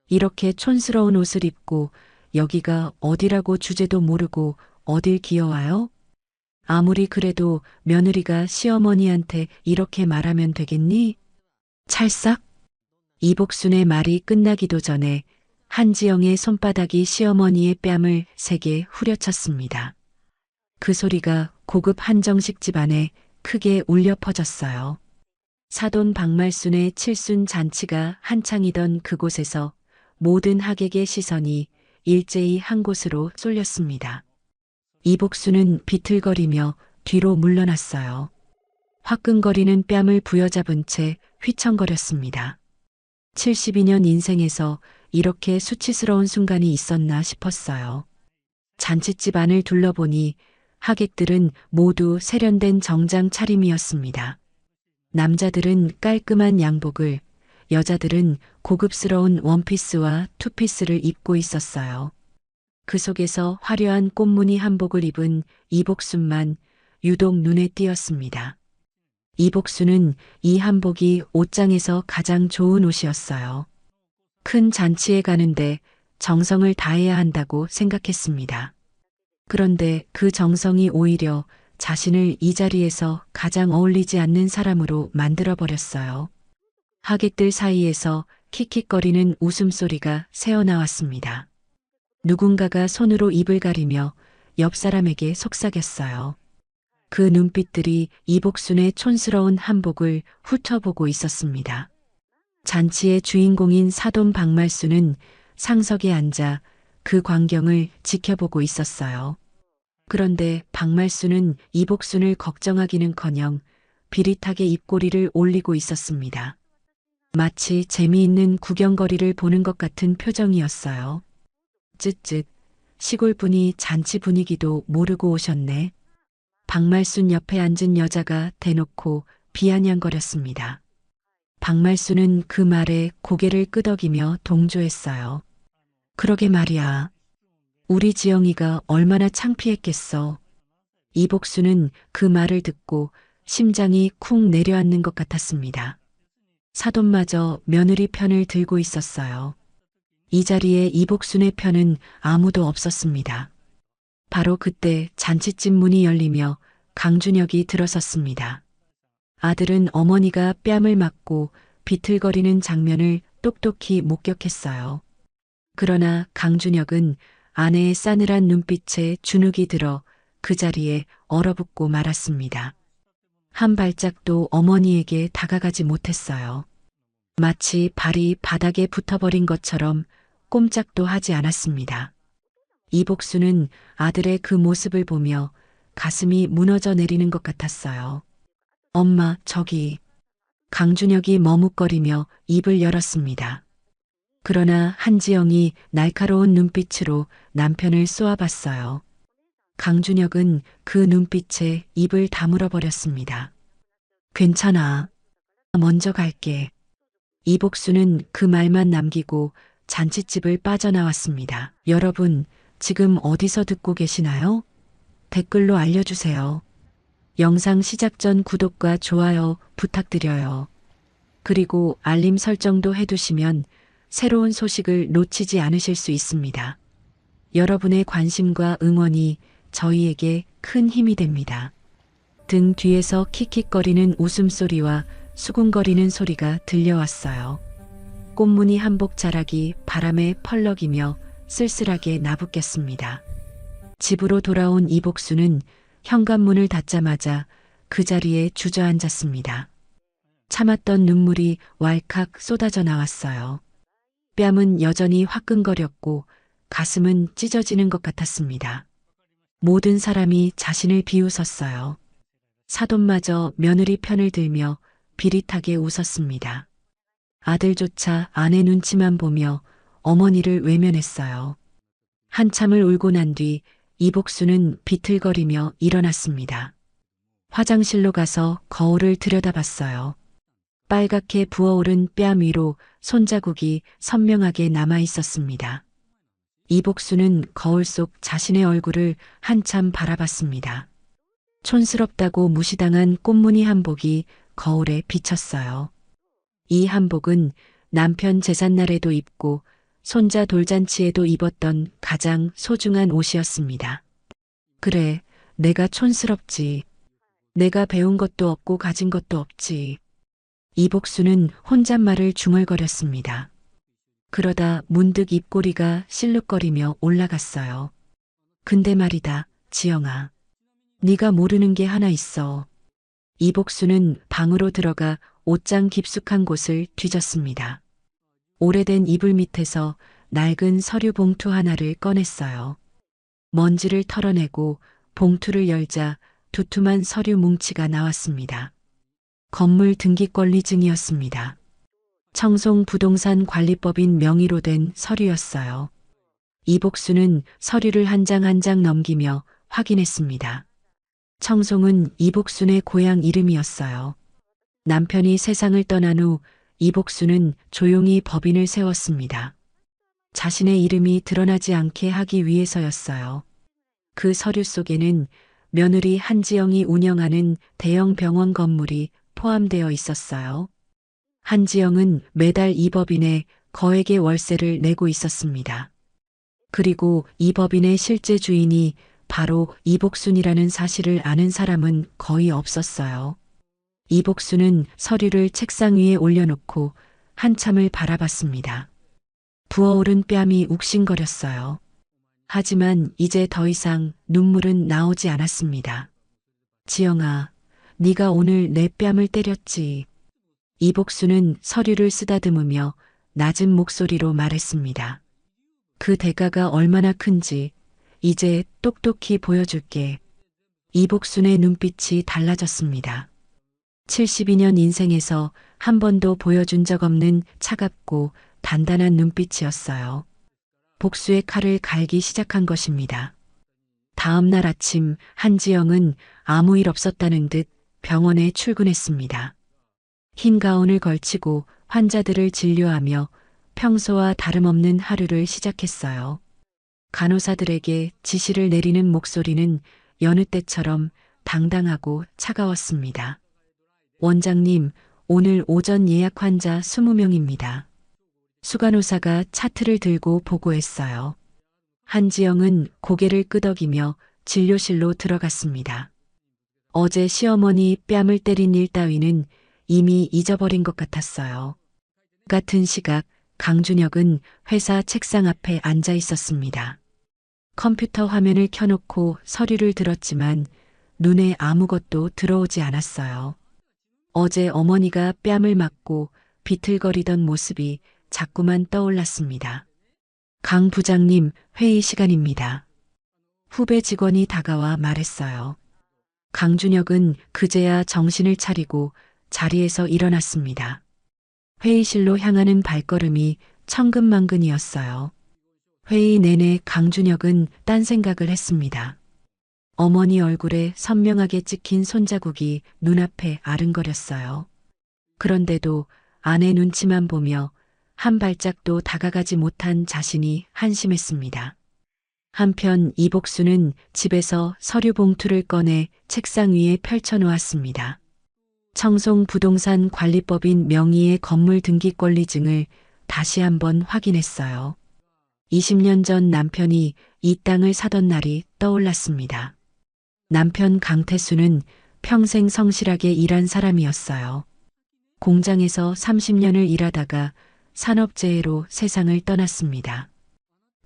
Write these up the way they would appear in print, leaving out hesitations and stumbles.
이렇게 촌스러운 옷을 입고 여기가 어디라고 주제도 모르고 어딜 기어와요? 아무리 그래도 며느리가 시어머니한테 이렇게 말하면 되겠니? 찰싹? 이복순의 말이 끝나기도 전에 한지영의 손바닥이 시어머니의 뺨을 세게 후려쳤습니다. 그 소리가 고급 한정식 집안에 크게 울려 퍼졌어요. 사돈 박말순의 칠순 잔치가 한창이던 그곳에서 모든 하객의 시선이 일제히 한 곳으로 쏠렸습니다. 이복순은 비틀거리며 뒤로 물러났어요. 화끈거리는 뺨을 부여잡은 채 휘청거렸습니다. 72년 인생에서 이렇게 수치스러운 순간이 있었나 싶었어요. 잔칫집 안을 둘러보니 하객들은 모두 세련된 정장 차림이었습니다. 남자들은 깔끔한 양복을, 여자들은 고급스러운 원피스와 투피스를 입고 있었어요. 그 속에서 화려한 꽃무늬 한복을 입은 이복순만 유독 눈에 띄었습니다. 이복순은 이 한복이 옷장에서 가장 좋은 옷이었어요. 큰 잔치에 가는데 정성을 다해야 한다고 생각했습니다. 그런데 그 정성이 오히려 자신을 이 자리에서 가장 어울리지 않는 사람으로 만들어버렸어요. 하객들 사이에서 킥킥거리는 웃음소리가 새어나왔습니다. 누군가가 손으로 입을 가리며 옆 사람에게 속삭였어요. 그 눈빛들이 이복순의 촌스러운 한복을 훑어보고 있었습니다. 잔치의 주인공인 사돈 박말순은 상석에 앉아 그 광경을 지켜보고 있었어요. 그런데 박말순은 이복순을 걱정하기는커녕 비릿하게 입꼬리를 올리고 있었습니다. 마치 재미있는 구경거리를 보는 것 같은 표정이었어요. 쯧쯧, 시골분이 잔치 분위기도 모르고 오셨네. 박말순 옆에 앉은 여자가 대놓고 비아냥거렸습니다. 박말순은 그 말에 고개를 끄덕이며 동조했어요. 그러게 말이야. 우리 지영이가 얼마나 창피했겠어. 이복순은 그 말을 듣고 심장이 쿵 내려앉는 것 같았습니다. 사돈마저 며느리 편을 들고 있었어요. 이 자리에 이복순의 편은 아무도 없었습니다. 바로 그때 잔칫집 문이 열리며 강준혁이 들어섰습니다. 아들은 어머니가 뺨을 맞고 비틀거리는 장면을 똑똑히 목격했어요. 그러나 강준혁은 아내의 싸늘한 눈빛에 주눅이 들어 그 자리에 얼어붙고 말았습니다. 한 발짝도 어머니에게 다가가지 못했어요. 마치 발이 바닥에 붙어버린 것처럼 꼼짝도 하지 않았습니다. 이복순은 아들의 그 모습을 보며 가슴이 무너져 내리는 것 같았어요. 엄마, 저기. 강준혁이 머뭇거리며 입을 열었습니다. 그러나 한지영이 날카로운 눈빛으로 남편을 쏘아봤어요. 강준혁은 그 눈빛에 입을 다물어 버렸습니다. 괜찮아. 먼저 갈게. 이복순은 그 말만 남기고 잔칫집을 빠져나왔습니다. 여러분, 지금 어디서 듣고 계시나요? 댓글로 알려주세요. 영상 시작 전 구독과 좋아요 부탁드려요. 그리고 알림 설정도 해두시면 새로운 소식을 놓치지 않으실 수 있습니다. 여러분의 관심과 응원이 저희에게 큰 힘이 됩니다. 등 뒤에서 킥킥거리는 웃음소리와 수군거리는 소리가 들려왔어요. 꽃무늬 한복 자락이 바람에 펄럭이며 쓸쓸하게 나부꼈습니다. 집으로 돌아온 이복순은 현관문을 닫자마자 그 자리에 주저앉았습니다. 참았던 눈물이 왈칵 쏟아져 나왔어요. 뺨은 여전히 화끈거렸고 가슴은 찢어지는 것 같았습니다. 모든 사람이 자신을 비웃었어요. 사돈마저 며느리 편을 들며 비릿하게 웃었습니다. 아들조차 아내 눈치만 보며 어머니를 외면했어요. 한참을 울고 난 뒤 이복순은 비틀거리며 일어났습니다. 화장실로 가서 거울을 들여다봤어요. 빨갛게 부어오른 뺨 위로 손자국이 선명하게 남아 있었습니다. 이복순은 거울 속 자신의 얼굴을 한참 바라봤습니다. 촌스럽다고 무시당한 꽃무늬 한복이 거울에 비쳤어요. 이 한복은 남편 제삿날에도 입고 손자 돌잔치에도 입었던 가장 소중한 옷이었습니다. 그래, 내가 촌스럽지. 내가 배운 것도 없고 가진 것도 없지. 이복수는 혼잣말을 중얼거렸습니다. 그러다 문득 입꼬리가 실룩거리며 올라갔어요. 근데 말이다, 지영아. 네가 모르는 게 하나 있어. 이복수는 방으로 들어가 옷장 깊숙한 곳을 뒤졌습니다. 오래된 이불 밑에서 낡은 서류 봉투 하나를 꺼냈어요. 먼지를 털어내고 봉투를 열자 두툼한 서류 뭉치가 나왔습니다. 건물 등기권리증이었습니다. 청송부동산관리법인 명의로 된 서류였어요. 이복수는 서류를 한 장 한 장 넘기며 확인했습니다. 청송은 이복순의 고향 이름이었어요. 남편이 세상을 떠난 후 이복수는 조용히 법인을 세웠습니다. 자신의 이름이 드러나지 않게 하기 위해서였어요. 그 서류 속에는 며느리 한지영이 운영하는 대형 병원 건물이 포함되어 있었어요. 한지영은 매달 이 법인에 거액의 월세를 내고 있었습니다. 그리고 이 법인의 실제 주인이 바로 이복순이라는 사실을 아는 사람은 거의 없었어요. 이복수는 서류를 책상 위에 올려놓고 한참을 바라봤습니다. 부어오른 뺨이 욱신거렸어요. 하지만 이제 더 이상 눈물은 나오지 않았습니다. 지영아, 네가 오늘 내 뺨을 때렸지. 이복수는 서류를 쓰다듬으며 낮은 목소리로 말했습니다. 그 대가가 얼마나 큰지 이제 똑똑히 보여줄게. 이복순의 눈빛이 달라졌습니다. 72년 인생에서 한 번도 보여준 적 없는 차갑고 단단한 눈빛이었어요. 복수의 칼을 갈기 시작한 것입니다. 다음 날 아침 한지영은 아무 일 없었다는 듯 병원에 출근했습니다. 흰 가운을 걸치고 환자들을 진료하며 평소와 다름없는 하루를 시작했어요. 간호사들에게 지시를 내리는 목소리는 여느 때처럼 당당하고 차가웠습니다. 원장님, 오늘 오전 예약 환자 20명입니다. 수간호사가 차트를 들고 보고했어요. 한지영은 고개를 끄덕이며 진료실로 들어갔습니다. 어제 시어머니 뺨을 때린 일 따위는 이미 잊어버린 것 같았어요. 같은 시각 강준혁은 회사 책상 앞에 앉아 있었습니다. 컴퓨터 화면을 켜놓고 서류를 들었지만 눈에 아무것도 들어오지 않았어요. 어제 어머니가 뺨을 맞고 비틀거리던 모습이 자꾸만 떠올랐습니다. 강 부장님, 회의 시간입니다. 후배 직원이 다가와 말했어요. 강준혁은 그제야 정신을 차리고 자리에서 일어났습니다. 회의실로 향하는 발걸음이 천근만근이었어요. 회의 내내 강준혁은 딴 생각을 했습니다. 어머니 얼굴에 선명하게 찍힌 손자국이 눈앞에 아른거렸어요. 그런데도 아내 눈치만 보며 한 발짝도 다가가지 못한 자신이 한심했습니다. 한편 이복수는 집에서 서류 봉투를 꺼내 책상 위에 펼쳐놓았습니다. 청송부동산관리법인 명의의 건물 등기권리증을 다시 한번 확인했어요. 20년 전 남편이 이 땅을 사던 날이 떠올랐습니다. 남편 강태수는 평생 성실하게 일한 사람이었어요. 공장에서 30년을 일하다가 산업재해로 세상을 떠났습니다.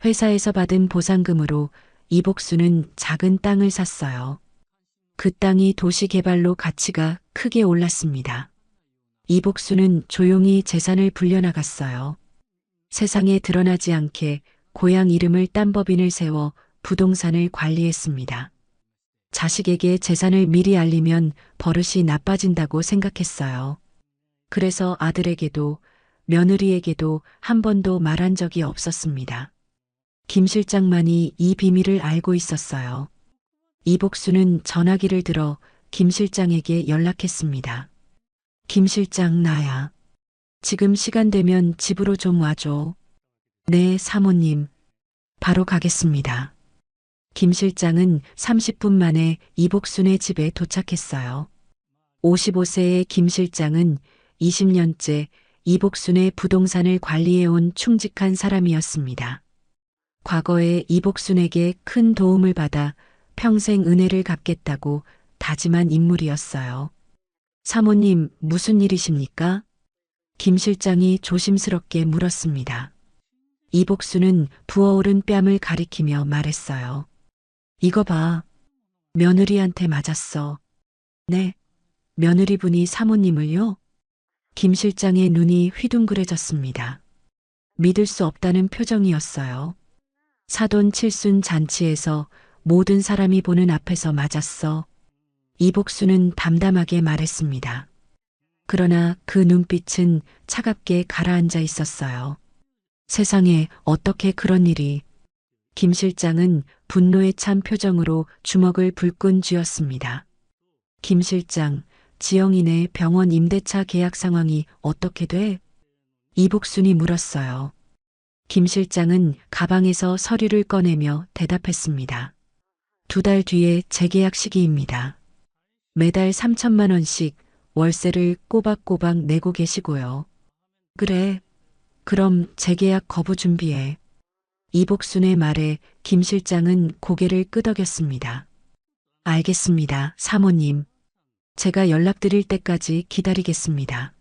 회사에서 받은 보상금으로 이복수는 작은 땅을 샀어요. 그 땅이 도시개발로 가치가 크게 올랐습니다. 이복수는 조용히 재산을 불려나갔어요. 세상에 드러나지 않게 고향 이름을 딴 법인을 세워 부동산을 관리했습니다. 자식에게 재산을 미리 알리면 버릇이 나빠진다고 생각했어요. 그래서 아들에게도 며느리에게도 한 번도 말한 적이 없었습니다. 김 실장만이 이 비밀을 알고 있었어요. 이복수는 전화기를 들어 김 실장에게 연락했습니다. 김 실장, 나야. 지금 시간 되면 집으로 좀 와줘. 네, 사모님. 바로 가겠습니다. 김 실장은 30분 만에 이복순의 집에 도착했어요. 55세의 김 실장은 20년째 이복순의 부동산을 관리해온 충직한 사람이었습니다. 과거에 이복순에게 큰 도움을 받아 평생 은혜를 갚겠다고 다짐한 인물이었어요. 사모님, 무슨 일이십니까? 김 실장이 조심스럽게 물었습니다. 이복순은 부어오른 뺨을 가리키며 말했어요. 이거 봐. 며느리한테 맞았어. 네. 며느리분이 사모님을요? 김 실장의 눈이 휘둥그레졌습니다. 믿을 수 없다는 표정이었어요. 사돈 칠순 잔치에서 모든 사람이 보는 앞에서 맞았어. 이복순은 담담하게 말했습니다. 그러나 그 눈빛은 차갑게 가라앉아 있었어요. 세상에 어떻게 그런 일이. 김 실장은 분노에 찬 표정으로 주먹을 불끈 쥐었습니다. 김 실장, 지영이네 병원 임대차 계약 상황이 어떻게 돼? 이복순이 물었어요. 김 실장은 가방에서 서류를 꺼내며 대답했습니다. 2달 뒤에 재계약 시기입니다. 매달 3천만 원씩 월세를 꼬박꼬박 내고 계시고요. 그래. 그럼 재계약 거부 준비해. 이복순의 말에 김 실장은 고개를 끄덕였습니다. 알겠습니다, 사모님. 제가 연락드릴 때까지 기다리겠습니다.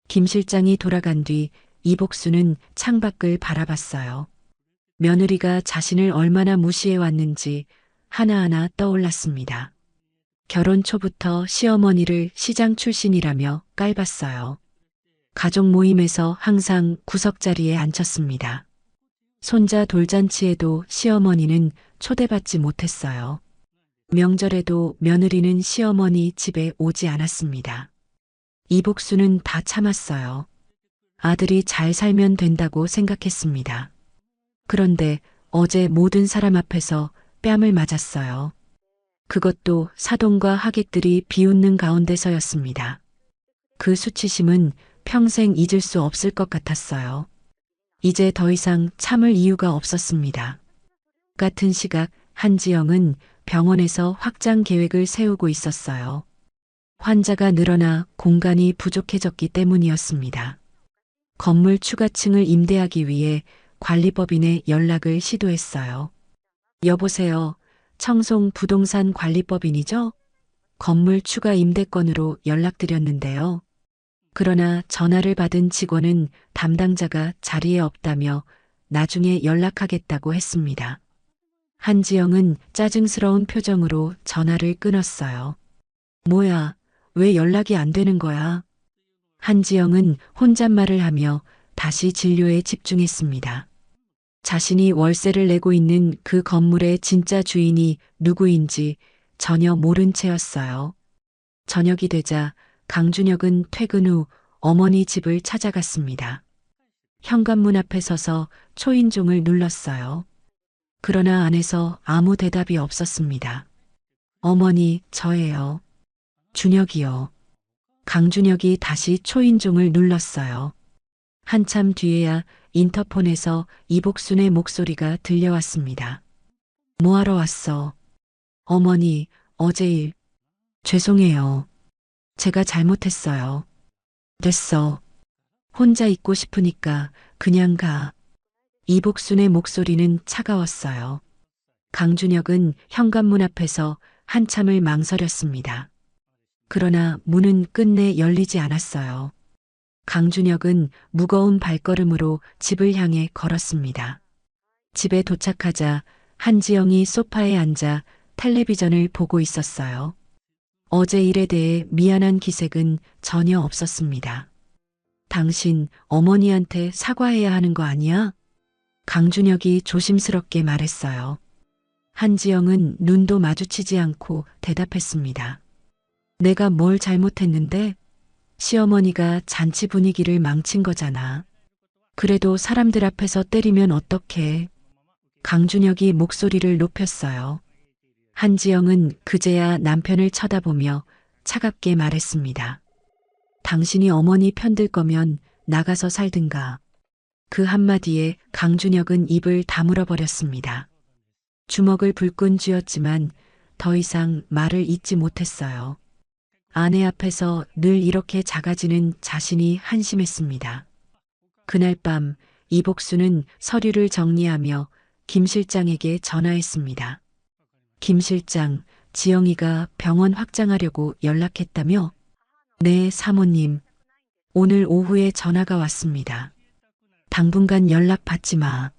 김 실장이 돌아간 뒤 이복순은 창밖을 바라봤어요. 며느리가 자신을 얼마나 무시해 왔는지 하나하나 떠올랐습니다. 결혼 초부터 시어머니를 시장 출신이라며 깔봤어요. 가족 모임에서 항상 구석자리에 앉혔습니다. 손자 돌잔치에도 시어머니는 초대받지 못했어요. 명절에도 며느리는 시어머니 집에 오지 않았습니다. 이복순은 다 참았어요. 아들이 잘 살면 된다고 생각했습니다. 그런데 어제 모든 사람 앞에서 뺨을 맞았어요. 그것도 사돈과 하객들이 비웃는 가운데서였습니다. 그 수치심은 평생 잊을 수 없을 것 같았어요. 이제 더 이상 참을 이유가 없었습니다. 같은 시각 한지영은 병원에서 확장 계획을 세우고 있었어요. 환자가 늘어나 공간이 부족해졌기 때문이었습니다. 건물 추가층을 임대하기 위해 관리법인에 연락을 시도했어요. 여보세요. 청송 부동산 관리법인이죠? 건물 추가 임대건으로 연락드렸는데요. 그러나 전화를 받은 직원은 담당자가 자리에 없다며 나중에 연락하겠다고 했습니다. 한지영은 짜증스러운 표정으로 전화를 끊었어요. 뭐야, 왜 연락이 안 되는 거야? 한지영은 혼잣말을 하며 다시 진료에 집중했습니다. 자신이 월세를 내고 있는 그 건물의 진짜 주인이 누구인지 전혀 모른 채였어요. 저녁이 되자 강준혁은 퇴근 후 어머니 집을 찾아갔습니다. 현관문 앞에 서서 초인종을 눌렀어요. 그러나 안에서 아무 대답이 없었습니다. 어머니, 저예요. 준혁이요. 강준혁이 다시 초인종을 눌렀어요. 한참 뒤에야 인터폰에서 이복순의 목소리가 들려왔습니다. 뭐하러 왔어? 어머니, 어제 일. 죄송해요. 제가 잘못했어요. 됐어. 혼자 있고 싶으니까 그냥 가. 이복순의 목소리는 차가웠어요. 강준혁은 현관문 앞에서 한참을 망설였습니다. 그러나 문은 끝내 열리지 않았어요. 강준혁은 무거운 발걸음으로 집을 향해 걸었습니다. 집에 도착하자 한지영이 소파에 앉아 텔레비전을 보고 있었어요. 어제 일에 대해 미안한 기색은 전혀 없었습니다. 당신 어머니한테 사과해야 하는 거 아니야? 강준혁이 조심스럽게 말했어요. 한지영은 눈도 마주치지 않고 대답했습니다. 내가 뭘 잘못했는데? 시어머니가 잔치 분위기를 망친 거잖아. 그래도 사람들 앞에서 때리면 어떡해? 강준혁이 목소리를 높였어요. 한지영은 그제야 남편을 쳐다보며 차갑게 말했습니다. 당신이 어머니 편들 거면 나가서 살든가. 그 한마디에 강준혁은 입을 다물어 버렸습니다. 주먹을 불끈 쥐었지만 더 이상 말을 잇지 못했어요. 아내 앞에서 늘 이렇게 작아지는 자신이 한심했습니다. 그날 밤 이복수는 서류를 정리하며 김 실장에게 전화했습니다. 김 실장, 지영이가 병원 확장하려고 연락했다며? 네, 사모님. 오늘 오후에 전화가 왔습니다. 당분간 연락 받지 마.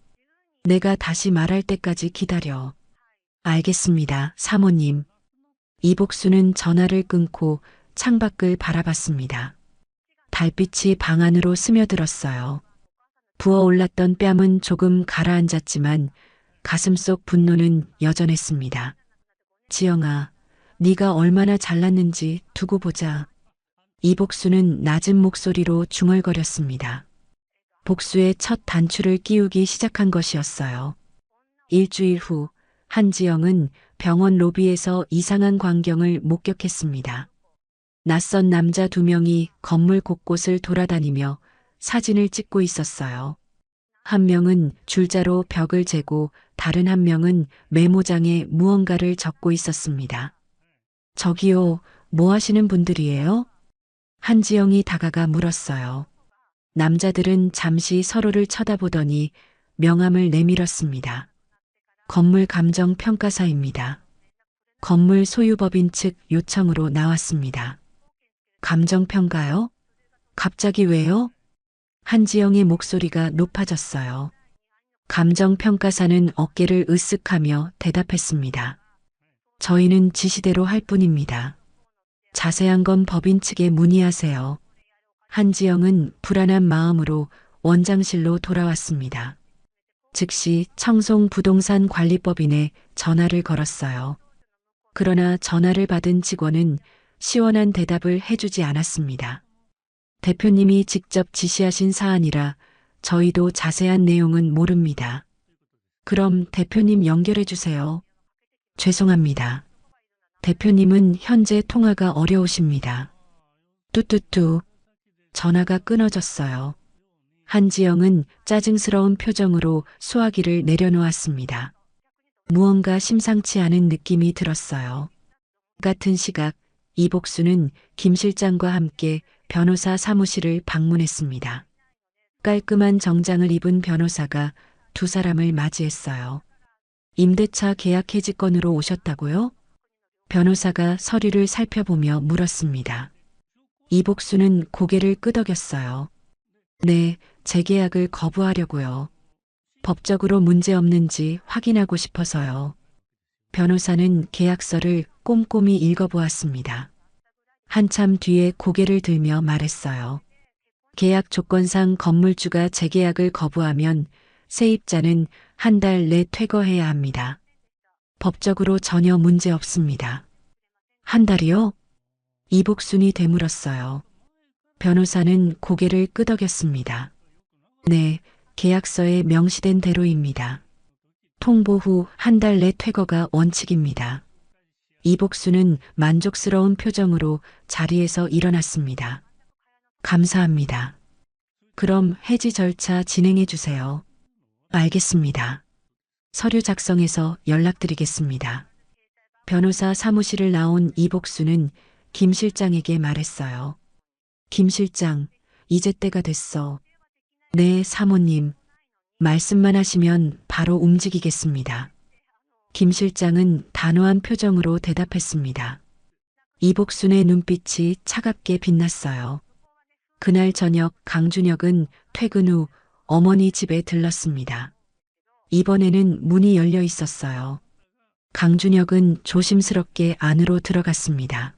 내가 다시 말할 때까지 기다려. 알겠습니다, 사모님. 이복수는 전화를 끊고 창밖을 바라봤습니다. 달빛이 방 안으로 스며들었어요. 부어올랐던 뺨은 조금 가라앉았지만 가슴속 분노는 여전했습니다. 지영아, 네가 얼마나 잘났는지 두고 보자. 이복수는 낮은 목소리로 중얼거렸습니다. 복수의 첫 단추를 끼우기 시작한 것이었어요. 일주일 후 한지영은 병원 로비에서 이상한 광경을 목격했습니다. 낯선 남자 2명이 건물 곳곳을 돌아다니며 사진을 찍고 있었어요. 한 명은 줄자로 벽을 재고 다른 한 명은 메모장에 무언가를 적고 있었습니다. 저기요, 뭐 하시는 분들이에요? 한지영이 다가가 물었어요. 남자들은 잠시 서로를 쳐다보더니 명함을 내밀었습니다. 건물 감정 평가사입니다. 건물 소유법인 측 요청으로 나왔습니다. 감정 평가요? 갑자기 왜요? 한지영의 목소리가 높아졌어요. 감정 평가사는 어깨를 으쓱하며 대답했습니다. 저희는 지시대로 할 뿐입니다. 자세한 건 법인 측에 문의하세요. 한지영은 불안한 마음으로 원장실로 돌아왔습니다. 즉시 청송부동산 관리법인에 전화를 걸었어요. 그러나 전화를 받은 직원은 시원한 대답을 해주지 않았습니다. 대표님이 직접 지시하신 사안이라 저희도 자세한 내용은 모릅니다. 그럼 대표님 연결해 주세요. 죄송합니다. 대표님은 현재 통화가 어려우십니다. 뚜뚜뚜. 전화가 끊어졌어요. 한지영은 짜증스러운 표정으로 수화기를 내려놓았습니다. 무언가 심상치 않은 느낌이 들었어요. 같은 시각 이복수는 김 실장과 함께 변호사 사무실을 방문했습니다. 깔끔한 정장을 입은 변호사가 두 사람을 맞이했어요. 임대차 계약 해지 건으로 오셨다고요? 변호사가 서류를 살펴보며 물었습니다. 이복수는 고개를 끄덕였어요. 네, 재계약을 거부하려고요. 법적으로 문제 없는지 확인하고 싶어서요. 변호사는 계약서를 꼼꼼히 읽어보았습니다. 한참 뒤에 고개를 들며 말했어요. 계약 조건상 건물주가 재계약을 거부하면 세입자는 한 달 내 퇴거해야 합니다. 법적으로 전혀 문제 없습니다. 한 달이요? 이복순이 되물었어요. 변호사는 고개를 끄덕였습니다. 네, 계약서에 명시된 대로입니다. 통보 후 한 달 내 퇴거가 원칙입니다. 이복수는 만족스러운 표정으로 자리에서 일어났습니다. 감사합니다. 그럼 해지 절차 진행해 주세요. 알겠습니다. 서류 작성해서 연락드리겠습니다. 변호사 사무실을 나온 이복수는 김 실장에게 말했어요. 김 실장, 이제 때가 됐어. 네, 사모님. 말씀만 하시면 바로 움직이겠습니다. 김 실장은 단호한 표정으로 대답했습니다. 이복순의 눈빛이 차갑게 빛났어요. 그날 저녁 강준혁은 퇴근 후 어머니 집에 들렀습니다. 이번에는 문이 열려 있었어요. 강준혁은 조심스럽게 안으로 들어갔습니다.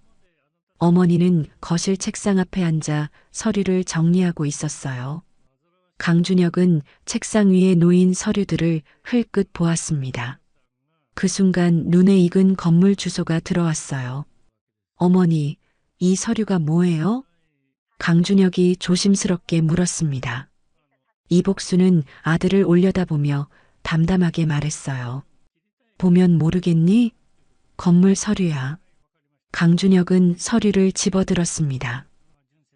어머니는 거실 책상 앞에 앉아 서류를 정리하고 있었어요. 강준혁은 책상 위에 놓인 서류들을 흘끗 보았습니다. 그 순간 눈에 익은 건물 주소가 들어왔어요. 어머니, 이 서류가 뭐예요? 강준혁이 조심스럽게 물었습니다. 이복수는 아들을 올려다보며 담담하게 말했어요. 보면 모르겠니? 건물 서류야. 강준혁은 서류를 집어들었습니다.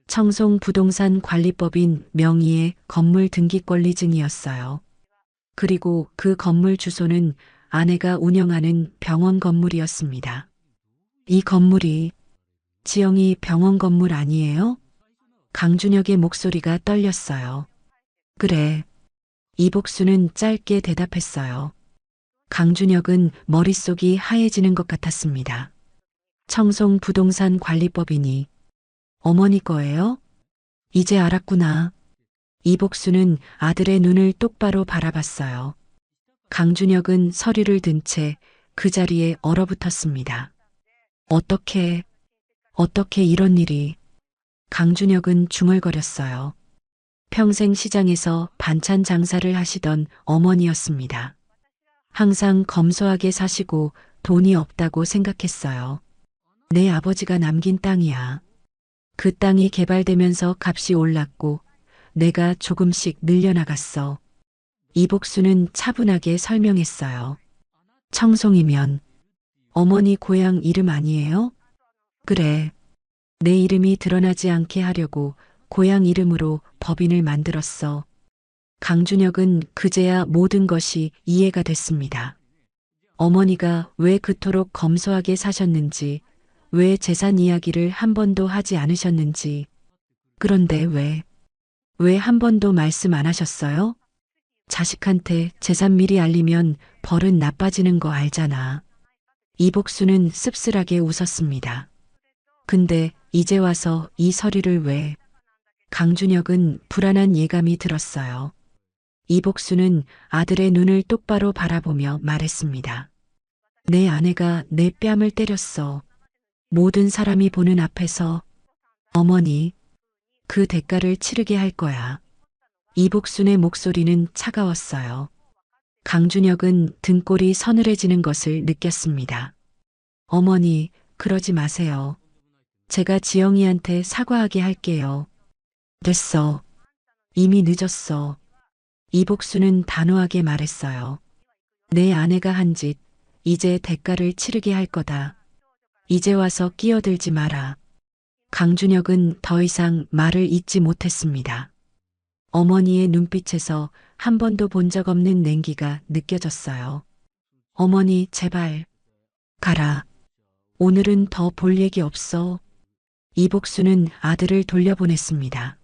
청송부동산 관리법인 명의의 건물 등기권리증이었어요. 그리고 그 건물 주소는 아내가 운영하는 병원 건물이었습니다. 이 건물이 지영이 병원 건물 아니에요? 강준혁의 목소리가 떨렸어요. 그래. 이복수는 짧게 대답했어요. 강준혁은 머릿속이 하얘지는 것 같았습니다. 청송 부동산 관리법이니 어머니 거예요? 이제 알았구나. 이복수는 아들의 눈을 똑바로 바라봤어요. 강준혁은 서류를 든 채 그 자리에 얼어붙었습니다. 어떻게 이런 일이. 강준혁은 중얼거렸어요. 평생 시장에서 반찬 장사를 하시던 어머니였습니다. 항상 검소하게 사시고 돈이 없다고 생각했어요. 내 아버지가 남긴 땅이야. 그 땅이 개발되면서 값이 올랐고 내가 조금씩 늘려나갔어. 이복수는 차분하게 설명했어요. 청송이면 어머니 고향 이름 아니에요? 그래. 내 이름이 드러나지 않게 하려고 고향 이름으로 법인을 만들었어. 강준혁은 그제야 모든 것이 이해가 됐습니다. 어머니가 왜 그토록 검소하게 사셨는지, 왜 재산 이야기를 한 번도 하지 않으셨는지. 그런데 왜 한 번도 말씀 안 하셨어요? 자식한테 재산 미리 알리면 벌은 나빠지는 거 알잖아. 이복수는 씁쓸하게 웃었습니다. 근데 이제 와서 이 서류를 왜? 강준혁은 불안한 예감이 들었어요. 이복수는 아들의 눈을 똑바로 바라보며 말했습니다. 내 아내가 내 뺨을 때렸어. 모든 사람이 보는 앞에서. 어머니, 그 대가를 치르게 할 거야. 이복순의 목소리는 차가웠어요. 강준혁은 등골이 서늘해지는 것을 느꼈습니다. 어머니, 그러지 마세요. 제가 지영이한테 사과하게 할게요. 됐어. 이미 늦었어. 이복수는 단호하게 말했어요. 내 아내가 한 짓, 이제 대가를 치르게 할 거다. 이제 와서 끼어들지 마라. 강준혁은 더 이상 말을 잇지 못했습니다. 어머니의 눈빛에서 한 번도 본 적 없는 냉기가 느껴졌어요. 어머니, 제발. 가라. 오늘은 더 볼 얘기 없어. 이복수는 아들을 돌려보냈습니다.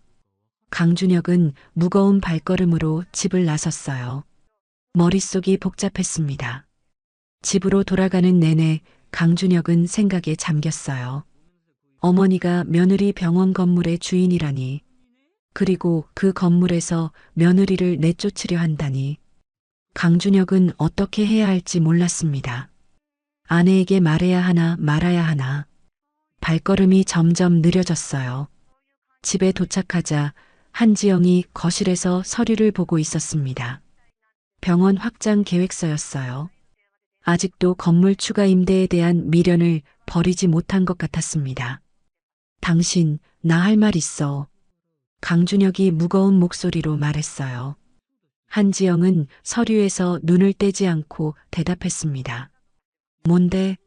강준혁은 무거운 발걸음으로 집을 나섰어요. 머릿속이 복잡했습니다. 집으로 돌아가는 내내 강준혁은 생각에 잠겼어요. 어머니가 며느리 병원 건물의 주인이라니. 그리고 그 건물에서 며느리를 내쫓으려 한다니. 강준혁은 어떻게 해야 할지 몰랐습니다. 아내에게 말해야 하나 말아야 하나. 발걸음이 점점 느려졌어요. 집에 도착하자 한지영이 거실에서 서류를 보고 있었습니다. 병원 확장 계획서였어요. 아직도 건물 추가 임대에 대한 미련을 버리지 못한 것 같았습니다. 당신, 나 할 말 있어. 강준혁이 무거운 목소리로 말했어요. 한지영은 서류에서 눈을 떼지 않고 대답했습니다. 뭔데?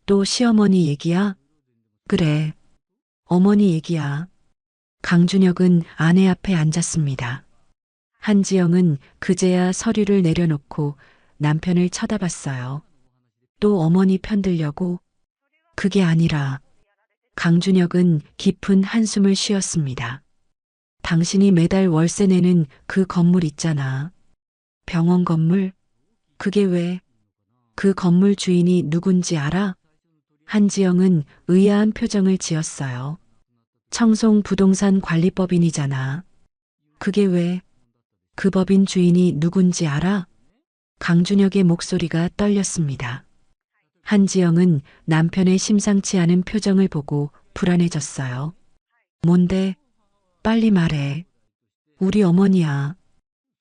또 시어머니 얘기야? 그래. 어머니 얘기야. 강준혁은 아내 앞에 앉았습니다. 한지영은 그제야 서류를 내려놓고 남편을 쳐다봤어요. 또 어머니 편들려고? 그게 아니라. 강준혁은 깊은 한숨을 쉬었습니다. 당신이 매달 월세 내는 그 건물 있잖아. 병원 건물? 그게 왜? 그 건물 주인이 누군지 알아? 한지영은 의아한 표정을 지었어요. 청송 부동산 관리법인이잖아. 그게 왜? 그 법인 주인이 누군지 알아? 강준혁의 목소리가 떨렸습니다. 한지영은 남편의 심상치 않은 표정을 보고 불안해졌어요. 뭔데? 빨리 말해. 우리 어머니야.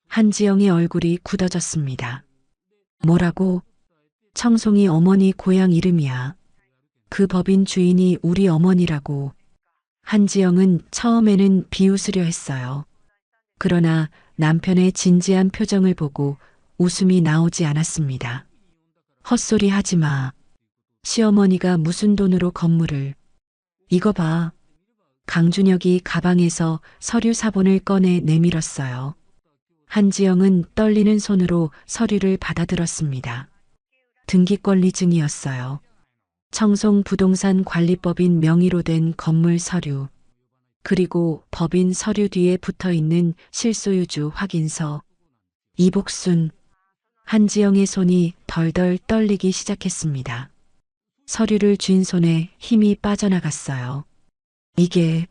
한지영의 얼굴이 굳어졌습니다. 뭐라고? 청송이 어머니 고향 이름이야. 그 법인 주인이 우리 어머니라고. 한지영은 처음에는 비웃으려 했어요. 그러나 남편의 진지한 표정을 보고 웃음이 나오지 않았습니다. 헛소리 하지 마. 시어머니가 무슨 돈으로 건물을. 이거 봐. 강준혁이 가방에서 서류 사본을 꺼내 내밀었어요. 한지영은 떨리는 손으로 서류를 받아들었습니다. 등기권리증이었어요. 청송 부동산 관리법인 명의로 된 건물 서류, 그리고 법인 서류 뒤에 붙어 있는 실소유주 확인서. 이복순, 한지영의 손이 덜덜 떨리기 시작했습니다. 서류를 쥔 손에 힘이 빠져나갔어요. 이게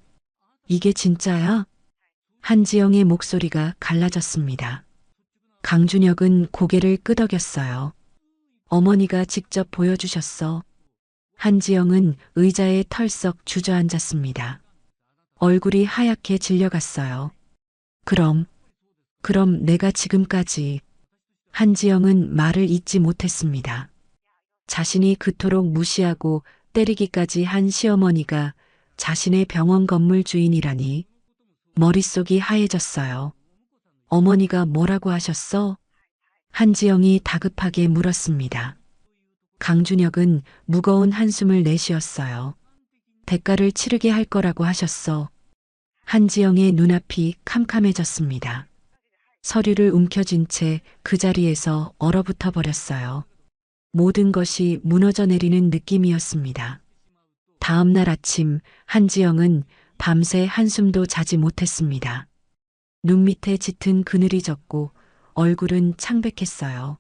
진짜야? 한지영의 목소리가 갈라졌습니다. 강준혁은 고개를 끄덕였어요. 어머니가 직접 보여주셨어. 한지영은 의자에 털썩 주저앉았습니다. 얼굴이 하얗게 질려갔어요. 그럼 내가 지금까지. 한지영은 말을 잇지 못했습니다. 자신이 그토록 무시하고 때리기까지 한 시어머니가 자신의 병원 건물 주인이라니. 머릿속이 하얘졌어요. 어머니가 뭐라고 하셨어? 한지영이 다급하게 물었습니다. 강준혁은 무거운 한숨을 내쉬었어요. 대가를 치르게 할 거라고 하셨어. 한지영의 눈앞이 캄캄해졌습니다. 서류를 움켜쥔 채 그 자리에서 얼어붙어 버렸어요. 모든 것이 무너져 내리는 느낌이었습니다. 다음 날 아침 한지영은 밤새 한숨도 자지 못했습니다. 눈 밑에 짙은 그늘이 졌고 얼굴은 창백했어요.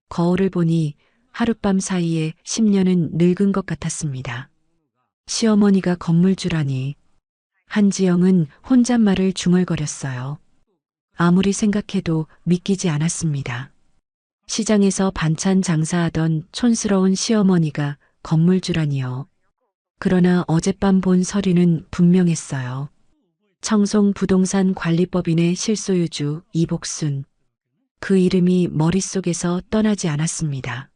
거울을 보니 하룻밤 사이에 10년은 늙은 것 같았습니다. 시어머니가 건물주라니. 한지영은 혼잣말을 중얼거렸어요. 아무리 생각해도 믿기지 않았습니다. 시장에서 반찬 장사하던 촌스러운 시어머니가 건물주라니요. 그러나 어젯밤 본 서류는 분명했어요. 청송 부동산 관리법인의 실소유주 이복순. 그 이름이 머릿속에서 떠나지 않았습니다.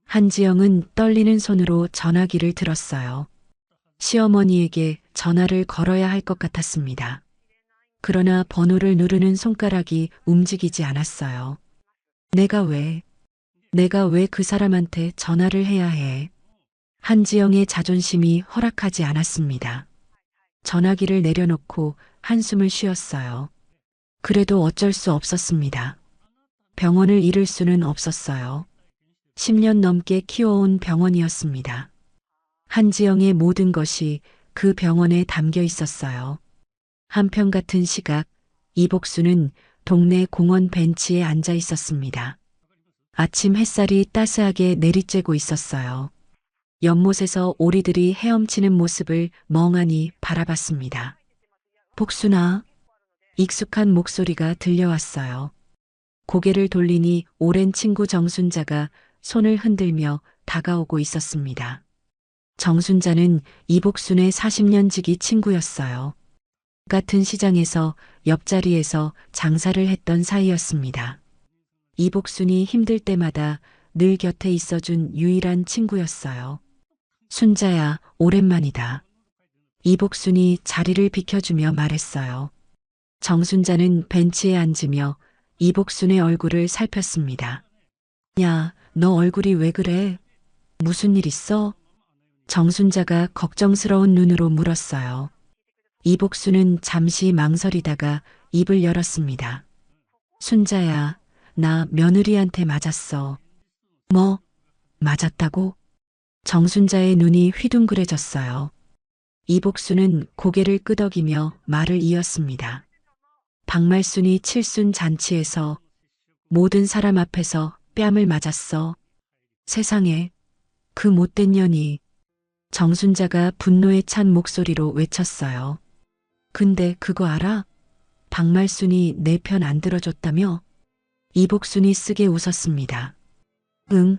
한지영은 떨리는 손으로 전화기를 들었어요. 시어머니에게 전화를 걸어야 할 것 같았습니다. 그러나 번호를 누르는 손가락이 움직이지 않았어요. 내가 왜 그 사람한테 전화를 해야 해? 한지영의 자존심이 허락하지 않았습니다. 전화기를 내려놓고 한숨을 쉬었어요. 그래도 어쩔 수 없었습니다. 병원을 잃을 수는 없었어요. 10년 넘게 키워온 병원이었습니다. 한지영의 모든 것이 그 병원에 담겨 있었어요. 한편 같은 시각, 이복수는 동네 공원 벤치에 앉아 있었습니다. 아침 햇살이 따스하게 내리쬐고 있었어요. 연못에서 오리들이 헤엄치는 모습을 멍하니 바라봤습니다. 복순아, 익숙한 목소리가 들려왔어요. 고개를 돌리니 오랜 친구 정순자가 손을 흔들며 다가오고 있었습니다. 정순자는 이복순의 40년 지기 친구였어요. 같은 시장에서 옆자리에서 장사를 했던 사이였습니다. 이복순이 힘들 때마다 늘 곁에 있어준 유일한 친구였어요. 순자야, 오랜만이다. 이복순이 자리를 비켜주며 말했어요. 정순자는 벤치에 앉으며 이복순의 얼굴을 살폈습니다. 야, 너 얼굴이 왜 그래? 무슨 일 있어? 정순자가 걱정스러운 눈으로 물었어요. 이복순은 잠시 망설이다가 입을 열었습니다. 순자야, 나 며느리한테 맞았어. 뭐? 맞았다고? 정순자의 눈이 휘둥그레졌어요. 이복순은 고개를 끄덕이며 말을 이었습니다. 박말순이 칠순 잔치에서 모든 사람 앞에서 뺨을 맞았어. 세상에, 그 못된 년이. 정순자가 분노에 찬 목소리로 외쳤어요. 근데 그거 알아? 박말순이 내 편 안 들어줬다며? 이복순이 쓰게 웃었습니다. 응.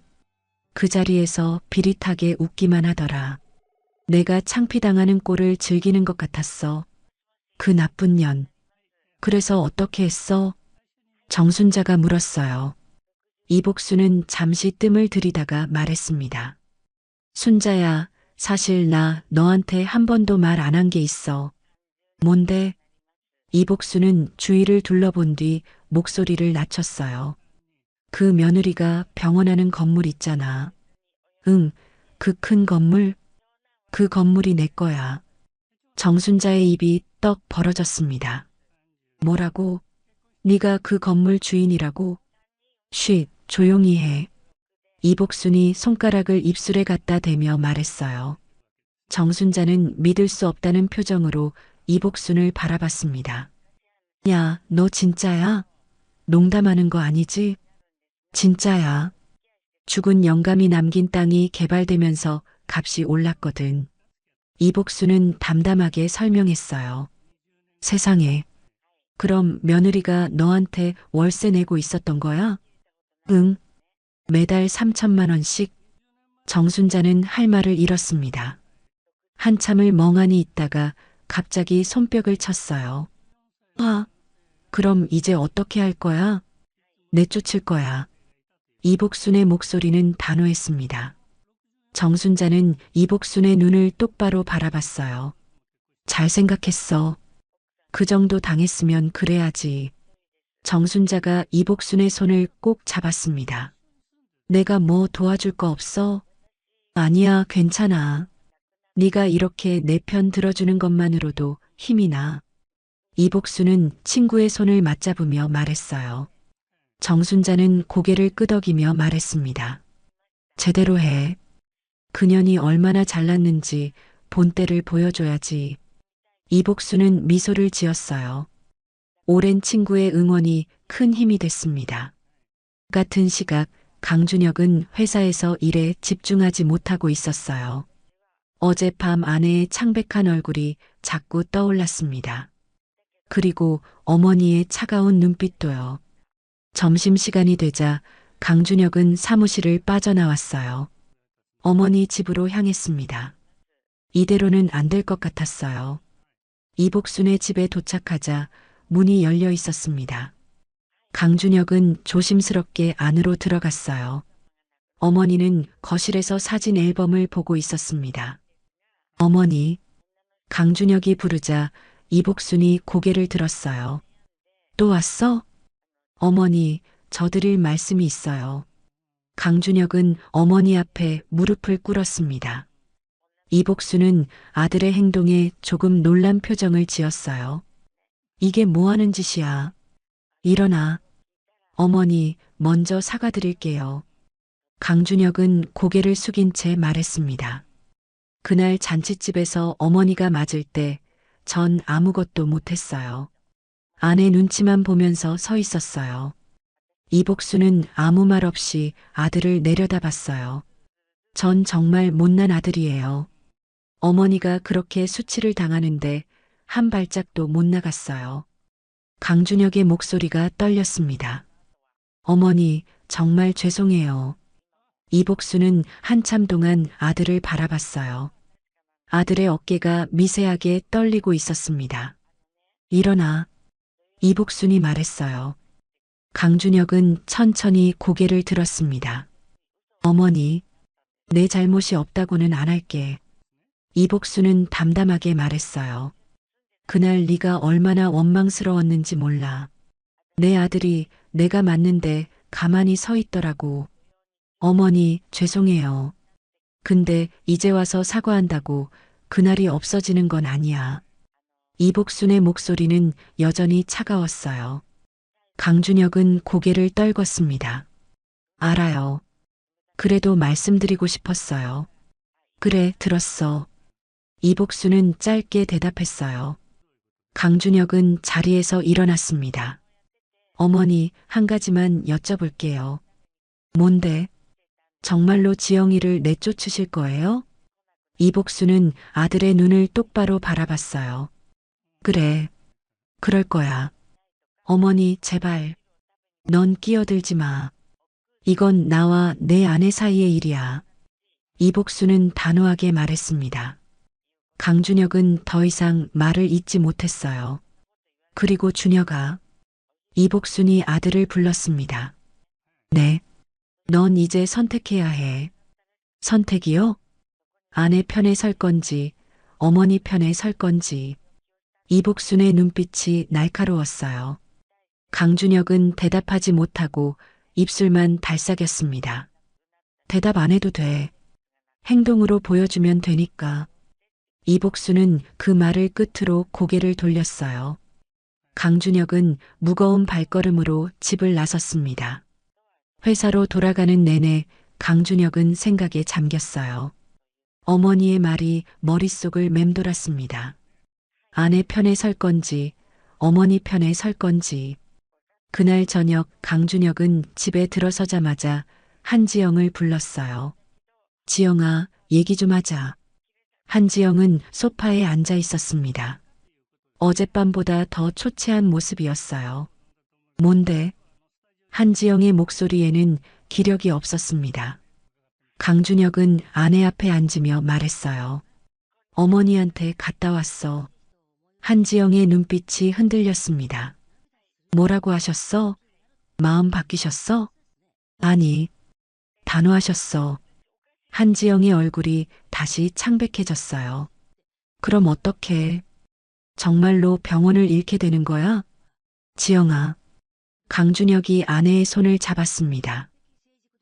그 자리에서 비릿하게 웃기만 하더라. 내가 창피당하는 꼴을 즐기는 것 같았어. 그 나쁜 년. 그래서 어떻게 했어? 정순자가 물었어요. 이복순은 잠시 뜸을 들이다가 말했습니다. 순자야, 사실 나 너한테 한 번도 말 안 한 게 있어. 뭔데? 이복순은 주위를 둘러본 뒤 목소리를 낮췄어요. 그 며느리가 병원하는 건물 있잖아. 응, 그 큰 건물? 그 건물이 내 거야. 정순자의 입이 떡 벌어졌습니다. 뭐라고? 네가 그 건물 주인이라고? 쉿, 조용히 해. 이복순이 손가락을 입술에 갖다 대며 말했어요. 정순자는 믿을 수 없다는 표정으로 이복순을 바라봤습니다. 야, 너 진짜야? 농담하는 거 아니지? 진짜야. 죽은 영감이 남긴 땅이 개발되면서 값이 올랐거든. 이복수는 담담하게 설명했어요. 세상에. 그럼 며느리가 너한테 월세 내고 있었던 거야? 응. 매달 3천만 원씩. 정순자는 할 말을 잃었습니다. 한참을 멍하니 있다가 갑자기 손뼉을 쳤어요. 아, 그럼 이제 어떻게 할 거야? 내쫓을 거야. 이복순의 목소리는 단호했습니다. 정순자는 이복순의 눈을 똑바로 바라봤어요. 잘 생각했어. 그 정도 당했으면 그래야지. 정순자가 이복순의 손을 꼭 잡았습니다. 내가 뭐 도와줄 거 없어? 아니야, 괜찮아. 네가 이렇게 내 편 들어주는 것만으로도 힘이 나. 이복순은 친구의 손을 맞잡으며 말했어요. 정순자는 고개를 끄덕이며 말했습니다. 제대로 해. 그년이 얼마나 잘났는지 본때를 보여줘야지. 이복수는 미소를 지었어요. 오랜 친구의 응원이 큰 힘이 됐습니다. 같은 시각 강준혁은 회사에서 일에 집중하지 못하고 있었어요. 어젯밤 아내의 창백한 얼굴이 자꾸 떠올랐습니다. 그리고 어머니의 차가운 눈빛도요. 점심시간이 되자 강준혁은 사무실을 빠져나왔어요. 어머니 집으로 향했습니다. 이대로는 안 될 것 같았어요. 이복순의 집에 도착하자 문이 열려 있었습니다. 강준혁은 조심스럽게 안으로 들어갔어요. 어머니는 거실에서 사진 앨범을 보고 있었습니다. 어머니, 강준혁이 부르자 이복순이 고개를 들었어요. 또 왔어? 어머니, 저 드릴 말씀이 있어요. 강준혁은 어머니 앞에 무릎을 꿇었습니다. 이복수는 아들의 행동에 조금 놀란 표정을 지었어요. 이게 뭐 하는 짓이야? 일어나. 어머니, 먼저 사과드릴게요. 강준혁은 고개를 숙인 채 말했습니다. 그날 잔칫집에서 어머니가 맞을 때 전 아무것도 못했어요. 아내 눈치만 보면서 서 있었어요. 이복수는 아무 말 없이 아들을 내려다봤어요. 전 정말 못난 아들이에요. 어머니가 그렇게 수치를 당하는데 한 발짝도 못 나갔어요. 강준혁의 목소리가 떨렸습니다. 어머니, 정말 죄송해요. 이복수는 한참 동안 아들을 바라봤어요. 아들의 어깨가 미세하게 떨리고 있었습니다. 일어나. 이복순이 말했어요. 강준혁은 천천히 고개를 들었습니다. 어머니, 내 잘못이 없다고는 안 할게. 이복수는 담담하게 말했어요. 그날 네가 얼마나 원망스러웠는지 몰라. 내 아들이 내가 맞는데 가만히 서 있더라고. 어머니, 죄송해요. 근데 이제 와서 사과한다고 그날이 없어지는 건 아니야. 이복순의 목소리는 여전히 차가웠어요. 강준혁은 고개를 떨궜습니다. 알아요. 그래도 말씀드리고 싶었어요. 그래, 들었어. 이복수는 짧게 대답했어요. 강준혁은 자리에서 일어났습니다. 어머니, 한 가지만 여쭤볼게요. 뭔데? 정말로 지영이를 내쫓으실 거예요? 이복수는 아들의 눈을 똑바로 바라봤어요. 그래, 그럴 거야. 어머니, 제발. 넌 끼어들지 마. 이건 나와 내 아내 사이의 일이야. 이복수는 단호하게 말했습니다. 강준혁은 더 이상 말을 잇지 못했어요. 그리고 준혁아. 이복순이 아들을 불렀습니다. 네. 넌 이제 선택해야 해. 선택이요? 아내 편에 설 건지, 어머니 편에 설 건지. 이복순의 눈빛이 날카로웠어요. 강준혁은 대답하지 못하고 입술만 달싹였습니다. 대답 안 해도 돼. 행동으로 보여주면 되니까. 이복수는 그 말을 끝으로 고개를 돌렸어요. 강준혁은 무거운 발걸음으로 집을 나섰습니다. 회사로 돌아가는 내내 강준혁은 생각에 잠겼어요. 어머니의 말이 머릿속을 맴돌았습니다. 아내 편에 설 건지, 어머니 편에 설 건지. 그날 저녁 강준혁은 집에 들어서자마자 한지영을 불렀어요. 지영아, 얘기 좀 하자. 한지영은 소파에 앉아 있었습니다. 어젯밤보다 더 초췌한 모습이었어요. 뭔데? 한지영의 목소리에는 기력이 없었습니다. 강준혁은 아내 앞에 앉으며 말했어요. 어머니한테 갔다 왔어. 한지영의 눈빛이 흔들렸습니다. 뭐라고 하셨어? 마음 바뀌셨어? 아니, 단호하셨어. 한지영의 얼굴이 다시 창백해졌어요. 그럼 어떡해? 정말로 병원을 잃게 되는 거야? 지영아. 강준혁이 아내의 손을 잡았습니다.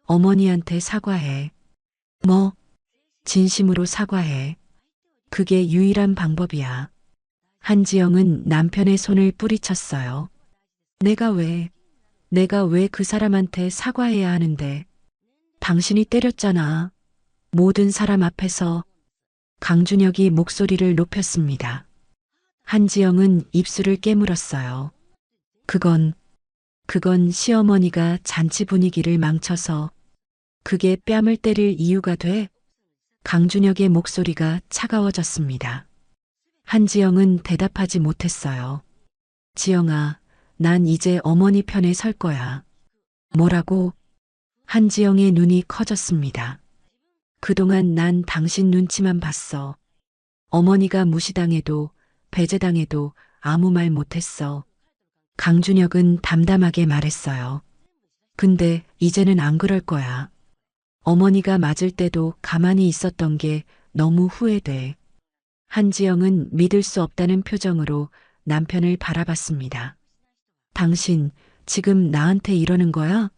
어머니한테 사과해. 뭐? 진심으로 사과해. 그게 유일한 방법이야. 한지영은 남편의 손을 뿌리쳤어요. 내가 왜 그 사람한테 사과해야 하는데? 당신이 때렸잖아. 모든 사람 앞에서. 강준혁이 목소리를 높였습니다. 한지영은 입술을 깨물었어요. 그건 시어머니가 잔치 분위기를 망쳐서. 그게 뺨을 때릴 이유가 돼? 강준혁의 목소리가 차가워졌습니다. 한지영은 대답하지 못했어요. 지영아, 난 이제 어머니 편에 설 거야. 뭐라고? 한지영의 눈이 커졌습니다. 그동안 난 당신 눈치만 봤어. 어머니가 무시당해도 배제당해도 아무 말 못했어. 강준혁은 담담하게 말했어요. 근데 이제는 안 그럴 거야. 어머니가 맞을 때도 가만히 있었던 게 너무 후회돼. 한지영은 믿을 수 없다는 표정으로 남편을 바라봤습니다. 당신 지금 나한테 이러는 거야?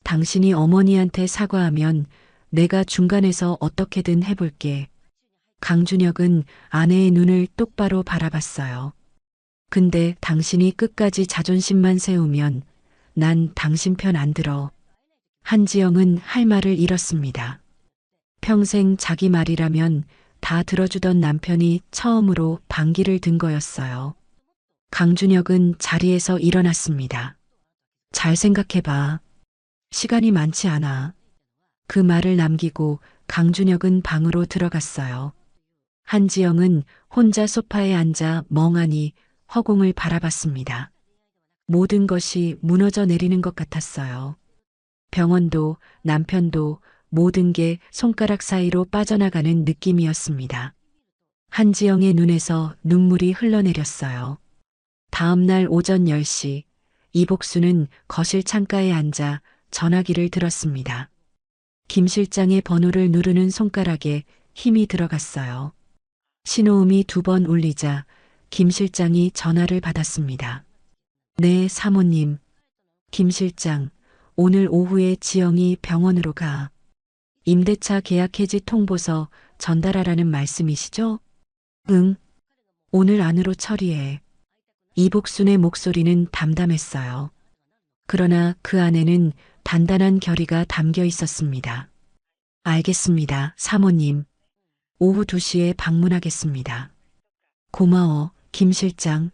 당신이 어머니한테 사과하면 내가 중간에서 어떻게든 해볼게. 강준혁은 아내의 눈을 똑바로 바라봤어요. 근데 당신이 끝까지 자존심만 세우면 난 당신 편 안 들어. 한지영은 할 말을 잃었습니다. 평생 자기 말이라면 다 들어주던 남편이 처음으로 반기를 든 거였어요. 강준혁은 자리에서 일어났습니다. 잘 생각해봐. 시간이 많지 않아. 그 말을 남기고 강준혁은 방으로 들어갔어요. 한지영은 혼자 소파에 앉아 멍하니 허공을 바라봤습니다. 모든 것이 무너져 내리는 것 같았어요. 병원도 남편도 모든 게 손가락 사이로 빠져나가는 느낌이었습니다. 한지영의 눈에서 눈물이 흘러내렸어요. 다음 날 오전 10시 이복수는 거실 창가에 앉아 전화기를 들었습니다. 김 실장의 번호를 누르는 손가락에 힘이 들어갔어요. 신호음이 2번 울리자 김 실장이 전화를 받았습니다. 네, 사모님. 김 실장, 오늘 오후에 지영이 병원으로 가. 임대차 계약 해지 통보서 전달하라는 말씀이시죠? 응. 오늘 안으로 처리해. 이복순의 목소리는 담담했어요. 그러나 그 안에는 단단한 결의가 담겨 있었습니다. 알겠습니다, 사모님. 오후 2시에 방문하겠습니다. 고마워, 김 실장.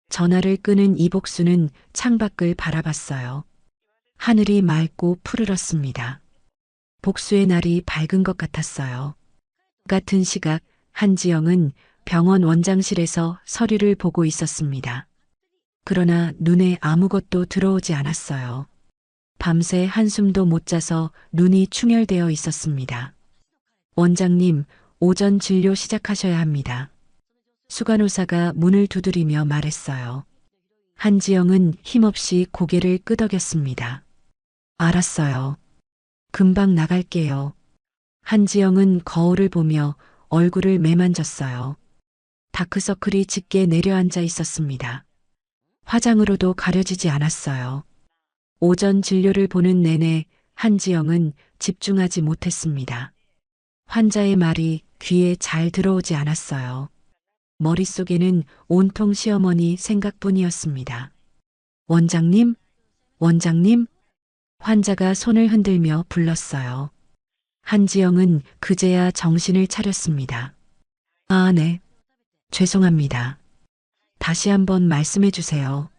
전화를 끄는 이복수는 창밖을 바라봤어요. 하늘이 맑고 푸르렀습니다. 복수의 날이 밝은 것 같았어요. 같은 시각 한지영은 병원 원장실에서 서류를 보고 있었습니다. 그러나 눈에 아무것도 들어오지 않았어요. 밤새 한숨도 못 자서 눈이 충혈되어 있었습니다. 원장님, 오전 진료 시작하셔야 합니다. 수간호사가 문을 두드리며 말했어요. 한지영은 힘없이 고개를 끄덕였습니다. 알았어요. 금방 나갈게요. 한지영은 거울을 보며 얼굴을 매만졌어요. 다크서클이 짙게 내려앉아 있었습니다. 화장으로도 가려지지 않았어요. 오전 진료를 보는 내내 한지영은 집중하지 못했습니다. 환자의 말이 귀에 잘 들어오지 않았어요. 머릿속에는 온통 시어머니 생각뿐이었습니다. 원장님? 원장님? 환자가 손을 흔들며 불렀어요. 한지영은 그제야 정신을 차렸습니다. 아, 네. 죄송합니다. 다시 한번 말씀해 주세요.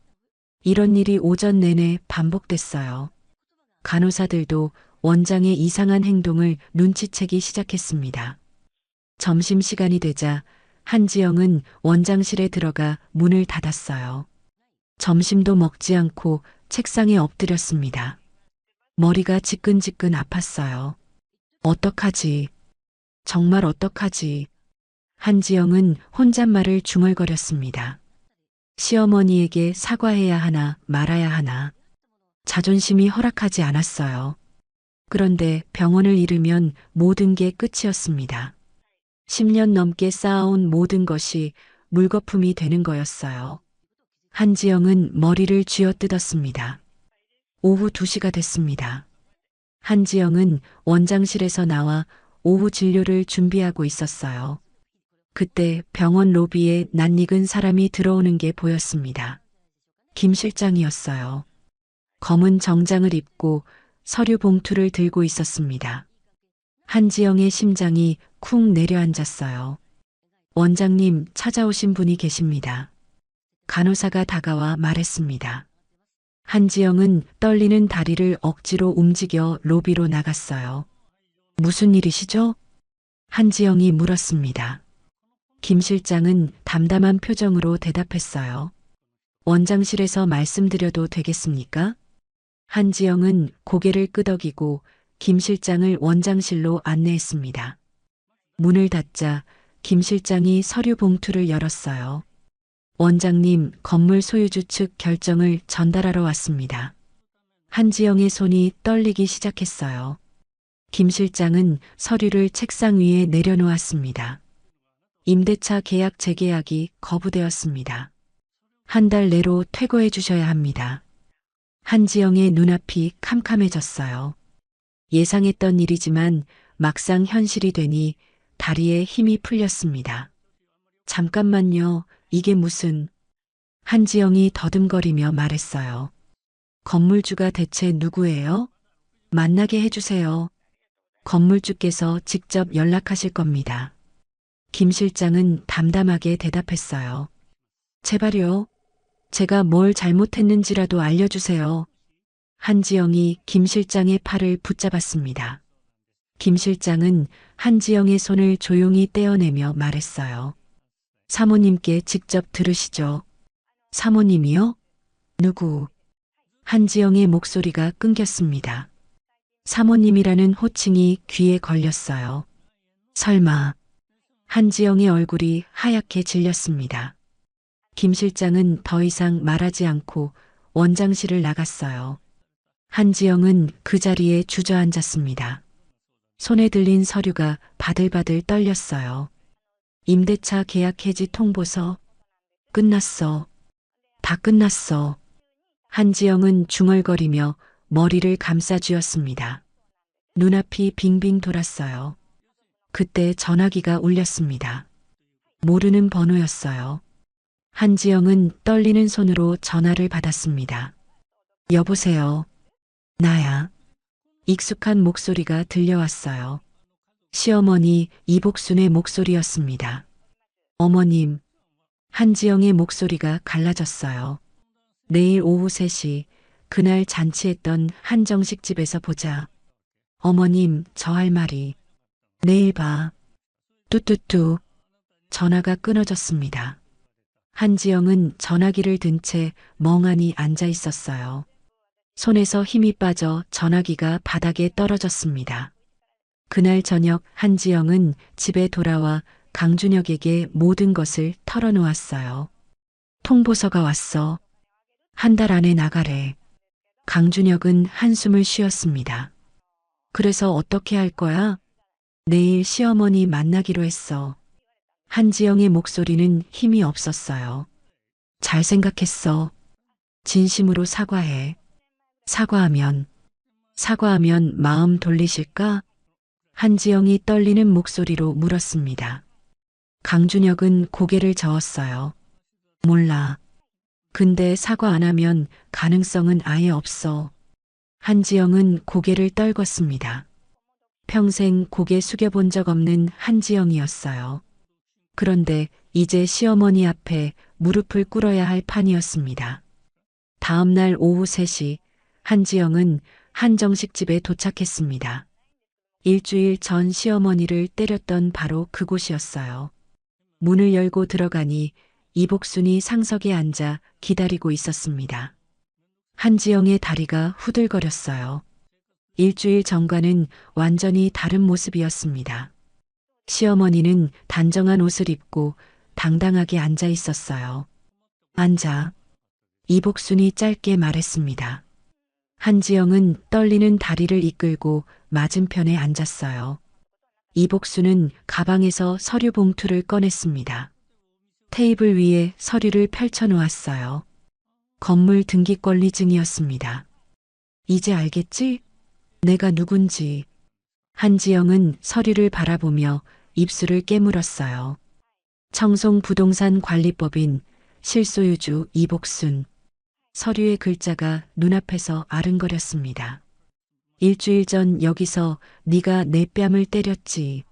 이런 일이 오전 내내 반복됐어요. 간호사들도 원장의 이상한 행동을 눈치채기 시작했습니다. 점심시간이 되자 한지영은 원장실에 들어가 문을 닫았어요. 점심도 먹지 않고 책상에 엎드렸습니다. 머리가 지끈지끈 아팠어요. 어떡하지? 정말 어떡하지? 한지영은 혼잣말을 중얼거렸습니다. 시어머니에게 사과해야 하나 말아야 하나. 자존심이 허락하지 않았어요. 그런데 병원을 잃으면 모든 게 끝이었습니다. 10년 넘게 쌓아온 모든 것이 물거품이 되는 거였어요. 한지영은 머리를 쥐어뜯었습니다. 오후 2시가 됐습니다. 한지영은 원장실에서 나와 오후 진료를 준비하고 있었어요. 그때 병원 로비에 낯익은 사람이 들어오는 게 보였습니다. 김 실장이었어요. 검은 정장을 입고 서류 봉투를 들고 있었습니다. 한지영의 심장이 쿵 내려앉았어요. 원장님, 찾아오신 분이 계십니다. 간호사가 다가와 말했습니다. 한지영은 떨리는 다리를 억지로 움직여 로비로 나갔어요. 무슨 일이시죠? 한지영이 물었습니다. 김 실장은 담담한 표정으로 대답했어요. 원장실에서 말씀드려도 되겠습니까? 한지영은 고개를 끄덕이고 김 실장을 원장실로 안내했습니다. 문을 닫자 김 실장이 서류 봉투를 열었어요. 원장님, 건물 소유주 측 결정을 전달하러 왔습니다. 한지영의 손이 떨리기 시작했어요. 김 실장은 서류를 책상 위에 내려놓았습니다. 임대차 계약 재계약이 거부되었습니다. 한 달 내로 퇴거해 주셔야 합니다. 한지영의 눈앞이 캄캄해졌어요. 예상했던 일이지만 막상 현실이 되니 다리에 힘이 풀렸습니다. 잠깐만요, 이게 무슨... 한지영이 더듬거리며 말했어요. 건물주가 대체 누구예요? 만나게 해주세요. 건물주께서 직접 연락하실 겁니다. 김 실장은 담담하게 대답했어요. 제발요. 제가 뭘 잘못했는지라도 알려주세요. 한지영이 김 실장의 팔을 붙잡았습니다. 김 실장은 한지영의 손을 조용히 떼어내며 말했어요. 사모님께 직접 들으시죠. 사모님이요? 누구? 한지영의 목소리가 끊겼습니다. 사모님이라는 호칭이 귀에 걸렸어요. 설마. 한지영의 얼굴이 하얗게 질렸습니다. 김 실장은 더 이상 말하지 않고 원장실을 나갔어요. 한지영은 그 자리에 주저앉았습니다. 손에 들린 서류가 바들바들 떨렸어요. 임대차 계약 해지 통보서. 끝났어. 다 끝났어. 한지영은 중얼거리며 머리를 감싸쥐었습니다. 눈앞이 빙빙 돌았어요. 그때 전화기가 울렸습니다. 모르는 번호였어요. 한지영은 떨리는 손으로 전화를 받았습니다. 여보세요. 나야. 익숙한 목소리가 들려왔어요. 시어머니 이복순의 목소리였습니다. 어머님. 한지영의 목소리가 갈라졌어요. 내일 오후 3시, 그날 잔치했던 한정식 집에서 보자. 어머님, 저 할 말이. 내일 봐. 뚜뚜뚜. 전화가 끊어졌습니다. 한지영은 전화기를 든 채 멍하니 앉아 있었어요. 손에서 힘이 빠져 전화기가 바닥에 떨어졌습니다. 그날 저녁 한지영은 집에 돌아와 강준혁에게 모든 것을 털어놓았어요. 통보서가 왔어. 한 달 안에 나가래. 강준혁은 한숨을 쉬었습니다. 그래서 어떻게 할 거야? 내일 시어머니 만나기로 했어. 한지영의 목소리는 힘이 없었어요. 잘 생각했어. 진심으로 사과해. 사과하면 마음 돌리실까? 한지영이 떨리는 목소리로 물었습니다. 강준혁은 고개를 저었어요. 몰라. 근데 사과 안 하면 가능성은 아예 없어. 한지영은 고개를 떨궜습니다. 평생 고개 숙여본 적 없는 한지영이었어요. 그런데 이제 시어머니 앞에 무릎을 꿇어야 할 판이었습니다. 다음 날 오후 3시 한지영은 한정식 집에 도착했습니다. 일주일 전 시어머니를 때렸던 바로 그곳이었어요. 문을 열고 들어가니 이복순이 상석에 앉아 기다리고 있었습니다. 한지영의 다리가 후들거렸어요. 일주일 전과는 완전히 다른 모습이었습니다. 시어머니는 단정한 옷을 입고 당당하게 앉아 있었어요. 앉아. 이복순이 짧게 말했습니다. 한지영은 떨리는 다리를 이끌고 맞은편에 앉았어요. 이복순은 가방에서 서류 봉투를 꺼냈습니다. 테이블 위에 서류를 펼쳐 놓았어요. 건물 등기권리증이었습니다. 이제 알겠지? 내가 누군지. 한지영은 서류를 바라보며 입술을 깨물었어요. 청송부동산관리법인 실소유주 이복순. 서류의 글자가 눈앞에서 아른거렸습니다. 일주일 전 여기서 네가 내 뺨을 때렸지.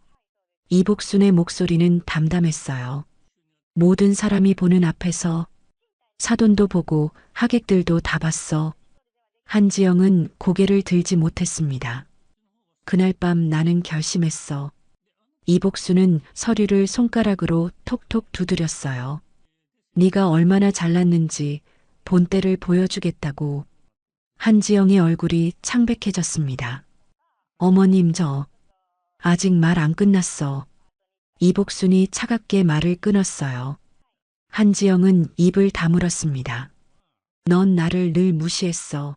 이복순의 목소리는 담담했어요. 모든 사람이 보는 앞에서 사돈도 보고 하객들도 다 봤어. 한지영은 고개를 들지 못했습니다. 그날 밤 나는 결심했어. 이복순은 서류를 손가락으로 톡톡 두드렸어요. 네가 얼마나 잘났는지 본때를 보여주겠다고. 한지영의 얼굴이 창백해졌습니다. 어머님 아직 말 안 끝났어. 이복순이 차갑게 말을 끊었어요. 한지영은 입을 다물었습니다. 넌 나를 늘 무시했어.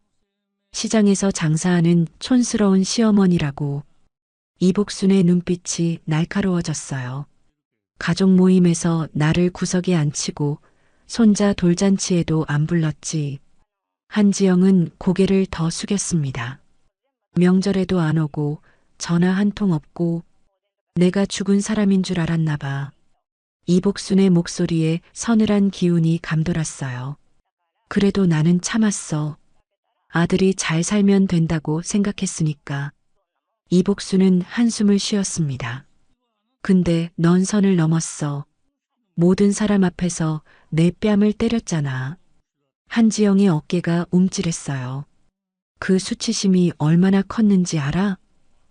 시장에서 장사하는 촌스러운 시어머니라고. 이복순의 눈빛이 날카로워졌어요. 가족 모임에서 나를 구석에 앉히고 손자 돌잔치에도 안 불렀지. 한지영은 고개를 더 숙였습니다. 명절에도 안 오고 전화 한 통 없고 내가 죽은 사람인 줄 알았나 봐. 이복순의 목소리에 서늘한 기운이 감돌았어요. 그래도 나는 참았어. 아들이 잘 살면 된다고 생각했으니까. 이복순은 한숨을 쉬었습니다. 근데 넌 선을 넘었어. 모든 사람 앞에서 내 뺨을 때렸잖아. 한지영의 어깨가 움찔했어요. 그 수치심이 얼마나 컸는지 알아?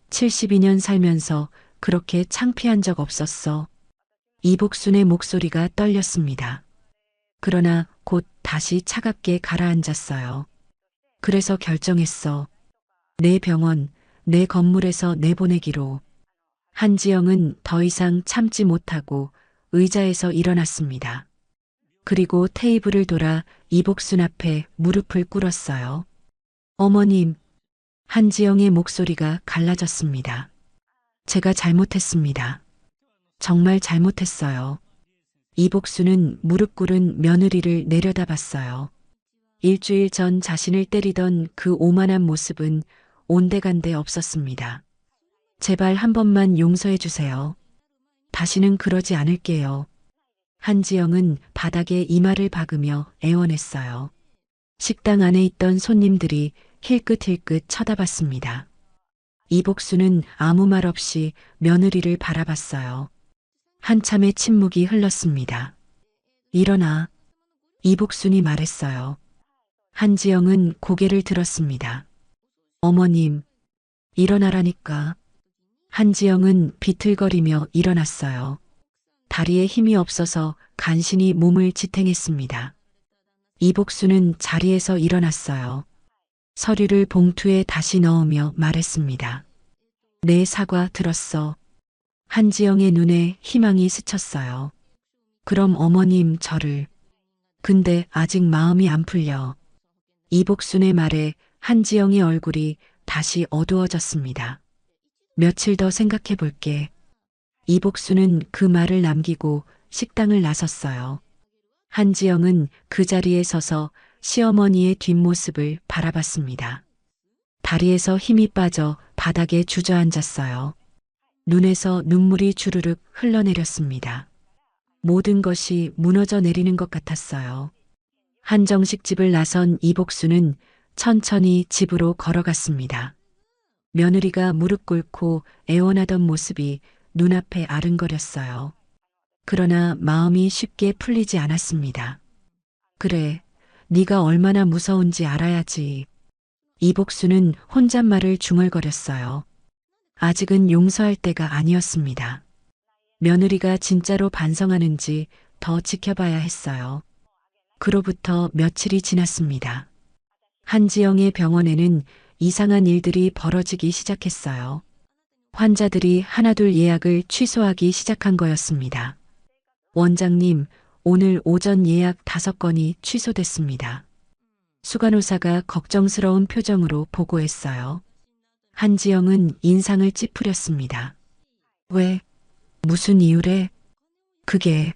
72년 살면서 그렇게 창피한 적 없었어. 이복순의 목소리가 떨렸습니다. 그러나 곧 다시 차갑게 가라앉았어요. 그래서 결정했어. 내 병원, 내 건물에서 내보내기로. 한지영은 더 이상 참지 못하고 의자에서 일어났습니다. 그리고 테이블을 돌아 이복순 앞에 무릎을 꿇었어요. 어머님, 한지영의 목소리가 갈라졌습니다. 제가 잘못했습니다. 정말 잘못했어요. 이복순은 무릎 꿇은 며느리를 내려다봤어요. 일주일 전 자신을 때리던 그 오만한 모습은 온데간데 없었습니다. 제발 한 번만 용서해 주세요. 다시는 그러지 않을게요. 한지영은 바닥에 이마를 박으며 애원했어요. 식당 안에 있던 손님들이 힐끗힐끗 쳐다봤습니다. 이복순은 아무 말 없이 며느리를 바라봤어요. 한참의 침묵이 흘렀습니다. 일어나. 이복순이 말했어요. 한지영은 고개를 들었습니다. 어머님, 일어나라니까. 한지영은 비틀거리며 일어났어요. 다리에 힘이 없어서 간신히 몸을 지탱했습니다. 이복순은 자리에서 일어났어요. 서류를 봉투에 다시 넣으며 말했습니다. 내 사과 들었어. 한지영의 눈에 희망이 스쳤어요. 그럼 어머님 저를. 근데 아직 마음이 안 풀려. 이복순의 말에 한지영의 얼굴이 다시 어두워졌습니다. 며칠 더 생각해 볼게. 이복순은 그 말을 남기고 식당을 나섰어요. 한지영은 그 자리에 서서 시어머니의 뒷모습을 바라봤습니다. 다리에서 힘이 빠져 바닥에 주저앉았어요. 눈에서 눈물이 주르륵 흘러내렸습니다. 모든 것이 무너져 내리는 것 같았어요. 한정식 집을 나선 이복순은 천천히 집으로 걸어갔습니다. 며느리가 무릎 꿇고 애원하던 모습이 눈앞에 아른거렸어요. 그러나 마음이 쉽게 풀리지 않았습니다. 그래, 네가 얼마나 무서운지 알아야지. 이복수는 혼잣말을 중얼거렸어요. 아직은 용서할 때가 아니었습니다. 며느리가 진짜로 반성하는지 더 지켜봐야 했어요. 그로부터 며칠이 지났습니다. 한지영의 병원에는 이상한 일들이 벌어지기 시작했어요. 환자들이 하나둘 예약을 취소하기 시작한 거였습니다. 원장님, 오늘 오전 예약 5건이 취소됐습니다. 수간호사가 걱정스러운 표정으로 보고했어요. 한지영은 인상을 찌푸렸습니다. 왜? 무슨 이유래? 그게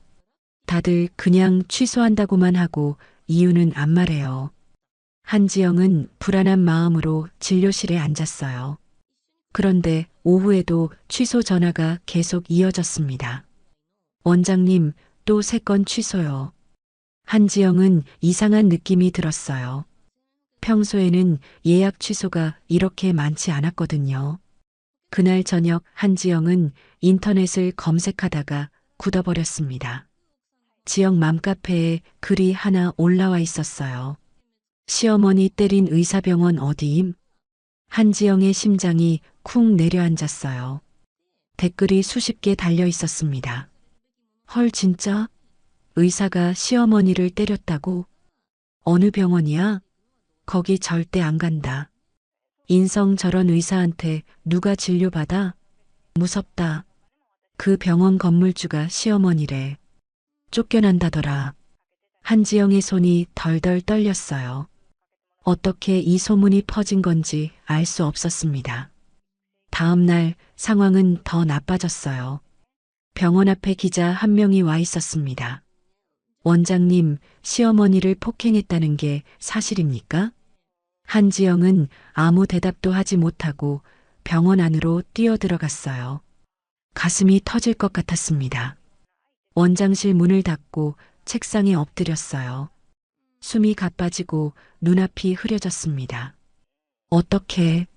다들 그냥 취소한다고만 하고 이유는 안 말해요. 한지영은 불안한 마음으로 진료실에 앉았어요. 그런데 오후에도 취소 전화가 계속 이어졌습니다. 원장님, 또 3건 취소요. 한지영은 이상한 느낌이 들었어요. 평소에는 예약 취소가 이렇게 많지 않았거든요. 그날 저녁 한지영은 인터넷을 검색하다가 굳어버렸습니다. 지역 맘카페에 글이 하나 올라와 있었어요. 시어머니 때린 의사병원 어디임? 한지영의 심장이 쿵 내려앉았어요. 댓글이 수십 개 달려 있었습니다. 헐, 진짜? 의사가 시어머니를 때렸다고? 어느 병원이야? 거기 절대 안 간다. 인성 저런 의사한테 누가 진료받아? 무섭다. 그 병원 건물주가 시어머니래. 쫓겨난다더라. 한지영의 손이 덜덜 떨렸어요. 어떻게 이 소문이 퍼진 건지 알 수 없었습니다. 다음 날 상황은 더 나빠졌어요. 병원 앞에 기자 한 명이 와 있었습니다. 원장님, 시어머니를 폭행했다는 게 사실입니까? 한지영은 아무 대답도 하지 못하고 병원 안으로 뛰어들어갔어요. 가슴이 터질 것 같았습니다. 원장실 문을 닫고 책상에 엎드렸어요. 숨이 가빠지고 눈앞이 흐려졌습니다. 어떻게?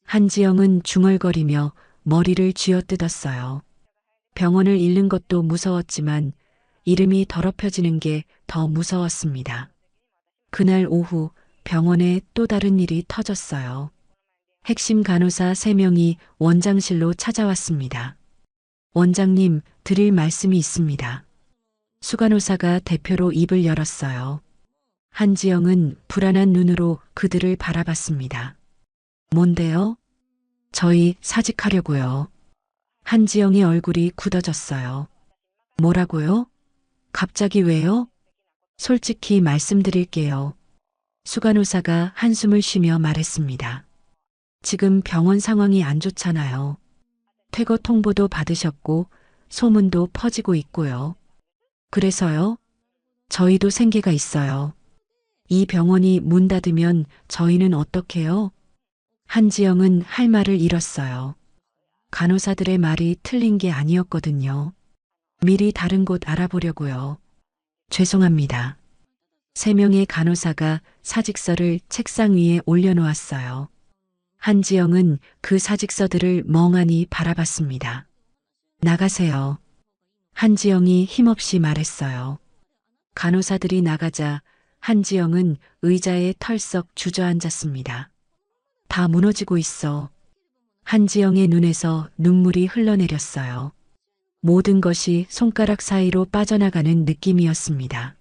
한지영은 중얼거리며 머리를 쥐어뜯었어요. 병원을 잃는 것도 무서웠지만 이름이 더럽혀지는 게 더 무서웠습니다. 그날 오후 병원에 또 다른 일이 터졌어요. 핵심 간호사 3명이 원장실로 찾아왔습니다. 원장님, 드릴 말씀이 있습니다. 수간호사가 대표로 입을 열었어요. 한지영은 불안한 눈으로 그들을 바라봤습니다. 뭔데요? 저희 사직하려고요. 한지영의 얼굴이 굳어졌어요. 뭐라고요? 갑자기 왜요? 솔직히 말씀드릴게요. 수간호사가 한숨을 쉬며 말했습니다. 지금 병원 상황이 안 좋잖아요. 퇴거 통보도 받으셨고 소문도 퍼지고 있고요. 그래서요? 저희도 생계가 있어요. 이 병원이 문 닫으면 저희는 어떡해요? 한지영은 할 말을 잃었어요. 간호사들의 말이 틀린 게 아니었거든요. 미리 다른 곳 알아보려고요. 죄송합니다. 3명의 간호사가 사직서를 책상 위에 올려놓았어요. 한지영은 그 사직서들을 멍하니 바라봤습니다. 나가세요. 한지영이 힘없이 말했어요. 간호사들이 나가자 한지영은 의자에 털썩 주저앉았습니다. 다 무너지고 있어. 한지영의 눈에서 눈물이 흘러내렸어요. 모든 것이 손가락 사이로 빠져나가는 느낌이었습니다.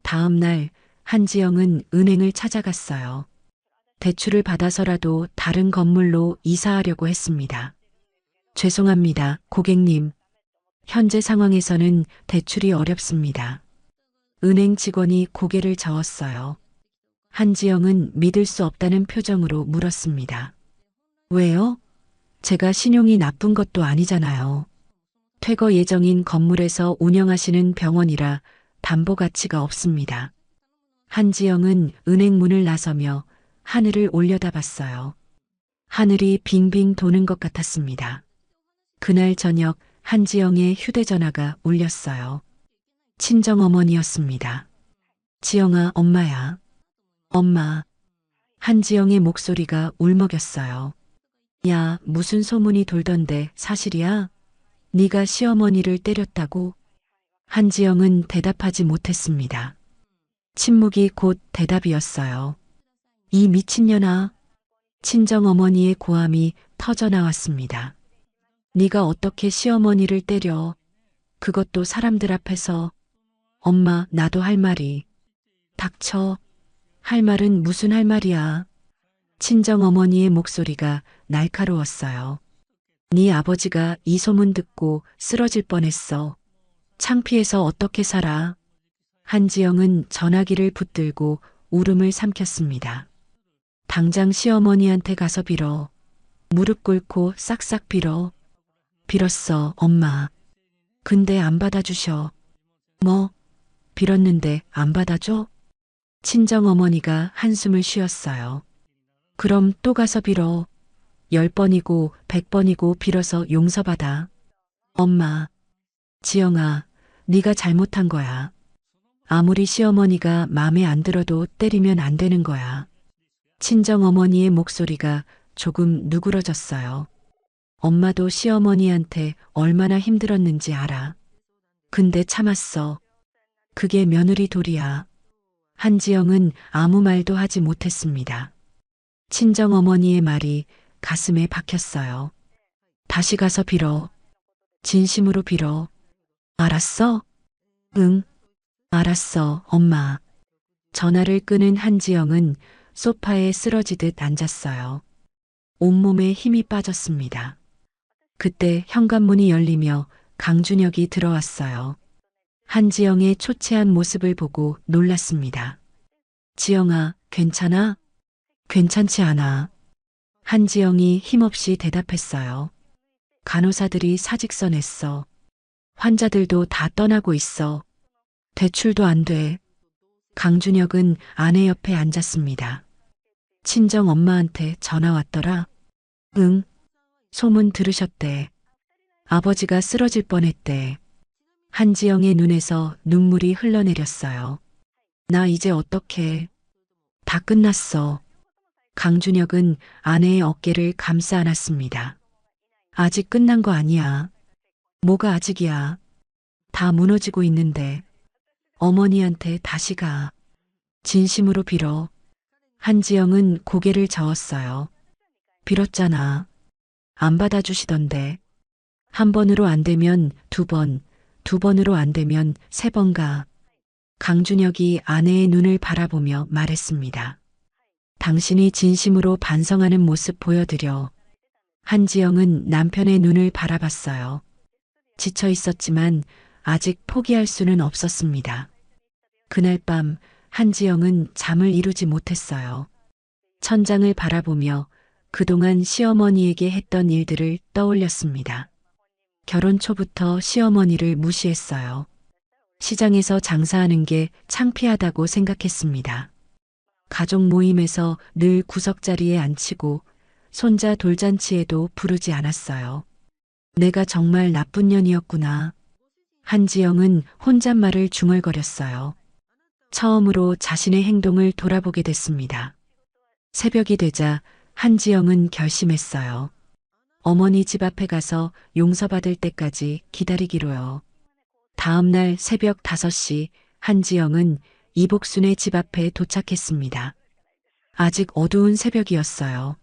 다음 날 한지영은 은행을 찾아갔어요. 대출을 받아서라도 다른 건물로 이사하려고 했습니다. 죄송합니다, 고객님. 현재 상황에서는 대출이 어렵습니다. 은행 직원이 고개를 저었어요. 한지영은 믿을 수 없다는 표정으로 물었습니다. 왜요? 제가 신용이 나쁜 것도 아니잖아요. 퇴거 예정인 건물에서 운영하시는 병원이라 담보 가치가 없습니다. 한지영은 은행 문을 나서며 하늘을 올려다봤어요. 하늘이 빙빙 도는 것 같았습니다. 그날 저녁 한지영의 휴대전화가 울렸어요. 친정어머니였습니다. 지영아, 엄마야. 엄마. 한지영의 목소리가 울먹였어요. 야, 무슨 소문이 돌던데 사실이야? 네가 시어머니를 때렸다고? 한지영은 대답하지 못했습니다. 침묵이 곧 대답이었어요. 이 미친년아. 친정어머니의 고함이 터져나왔습니다. 네가 어떻게 시어머니를 때려? 그것도 사람들 앞에서. 엄마, 나도 할 말이. 닥쳐. 할 말은 무슨 할 말이야. 친정어머니의 목소리가 날카로웠어요. 네 아버지가 이 소문 듣고 쓰러질 뻔했어. 창피해서 어떻게 살아? 한지영은 전화기를 붙들고 울음을 삼켰습니다. 당장 시어머니한테 가서 빌어. 무릎 꿇고 싹싹 빌어. 빌었어, 엄마. 근데 안 받아주셔. 뭐? 빌었는데 안 받아줘? 친정어머니가 한숨을 쉬었어요. 그럼 또 가서 빌어. 10번이고 100번이고 빌어서 용서받아. 엄마. 지영아, 네가 잘못한 거야. 아무리 시어머니가 마음에 안 들어도 때리면 안 되는 거야. 친정어머니의 목소리가 조금 누그러졌어요. 엄마도 시어머니한테 얼마나 힘들었는지 알아. 근데 참았어. 그게 며느리 도리야. 한지영은 아무 말도 하지 못했습니다. 친정어머니의 말이 가슴에 박혔어요. 다시 가서 빌어. 진심으로 빌어. 알았어? 응. 알았어, 엄마. 전화를 끄는 한지영은 소파에 쓰러지듯 앉았어요. 온몸에 힘이 빠졌습니다. 그때 현관문이 열리며 강준혁이 들어왔어요. 한지영의 초췌한 모습을 보고 놀랐습니다. 지영아, 괜찮아? 괜찮지 않아. 한지영이 힘없이 대답했어요. 간호사들이 사직서냈어. 환자들도 다 떠나고 있어. 대출도 안 돼. 강준혁은 아내 옆에 앉았습니다. 친정 엄마한테 전화 왔더라. 응. 소문 들으셨대. 아버지가 쓰러질 뻔했대. 한지영의 눈에서 눈물이 흘러내렸어요. 나 이제 어떡해. 다 끝났어. 강준혁은 아내의 어깨를 감싸 안았습니다. 아직 끝난 거 아니야. 뭐가 아직이야. 다 무너지고 있는데. 어머니한테 다시 가. 진심으로 빌어. 한지영은 고개를 저었어요. 빌었잖아. 안 받아주시던데. 한 번으로 안 되면 2번, 2번으로 안 되면 3번 가. 강준혁이 아내의 눈을 바라보며 말했습니다. 당신이 진심으로 반성하는 모습 보여드려. 한지영은 남편의 눈을 바라봤어요. 지쳐 있었지만 아직 포기할 수는 없었습니다. 그날 밤 한지영은 잠을 이루지 못했어요. 천장을 바라보며 그동안 시어머니에게 했던 일들을 떠올렸습니다. 결혼 초부터 시어머니를 무시했어요. 시장에서 장사하는 게 창피하다고 생각했습니다. 가족 모임에서 늘 구석자리에 앉히고 손자 돌잔치에도 부르지 않았어요. 내가 정말 나쁜 년이었구나. 한지영은 혼잣말을 중얼거렸어요. 처음으로 자신의 행동을 돌아보게 됐습니다. 새벽이 되자 한지영은 결심했어요. 어머니 집 앞에 가서 용서받을 때까지 기다리기로요. 다음 날 새벽 5시 한지영은 이복순의 집 앞에 도착했습니다. 아직 어두운 새벽이었어요.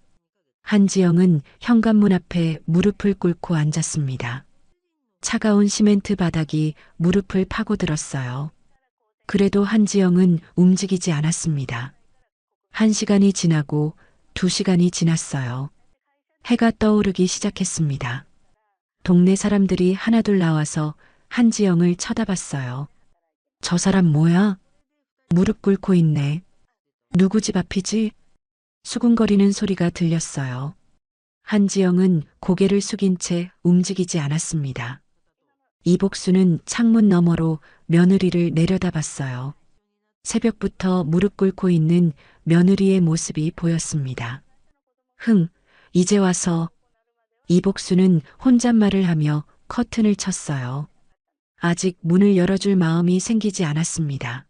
한지영은 현관문 앞에 무릎을 꿇고 앉았습니다. 차가운 시멘트 바닥이 무릎을 파고들었어요. 그래도 한지영은 움직이지 않았습니다. 1시간이 지나고 2시간이 지났어요. 해가 떠오르기 시작했습니다. 동네 사람들이 하나둘 나와서 한지영을 쳐다봤어요. 저 사람 뭐야? 무릎 꿇고 있네. 누구 집 앞이지? 수군거리는 소리가 들렸어요. 한지영은 고개를 숙인 채 움직이지 않았습니다. 이복수는 창문 너머로 며느리를 내려다봤어요. 새벽부터 무릎 꿇고 있는 며느리의 모습이 보였습니다. 이제 와서. 이복수는 혼잣말을 하며 커튼을 쳤어요. 아직 문을 열어줄 마음이 생기지 않았습니다.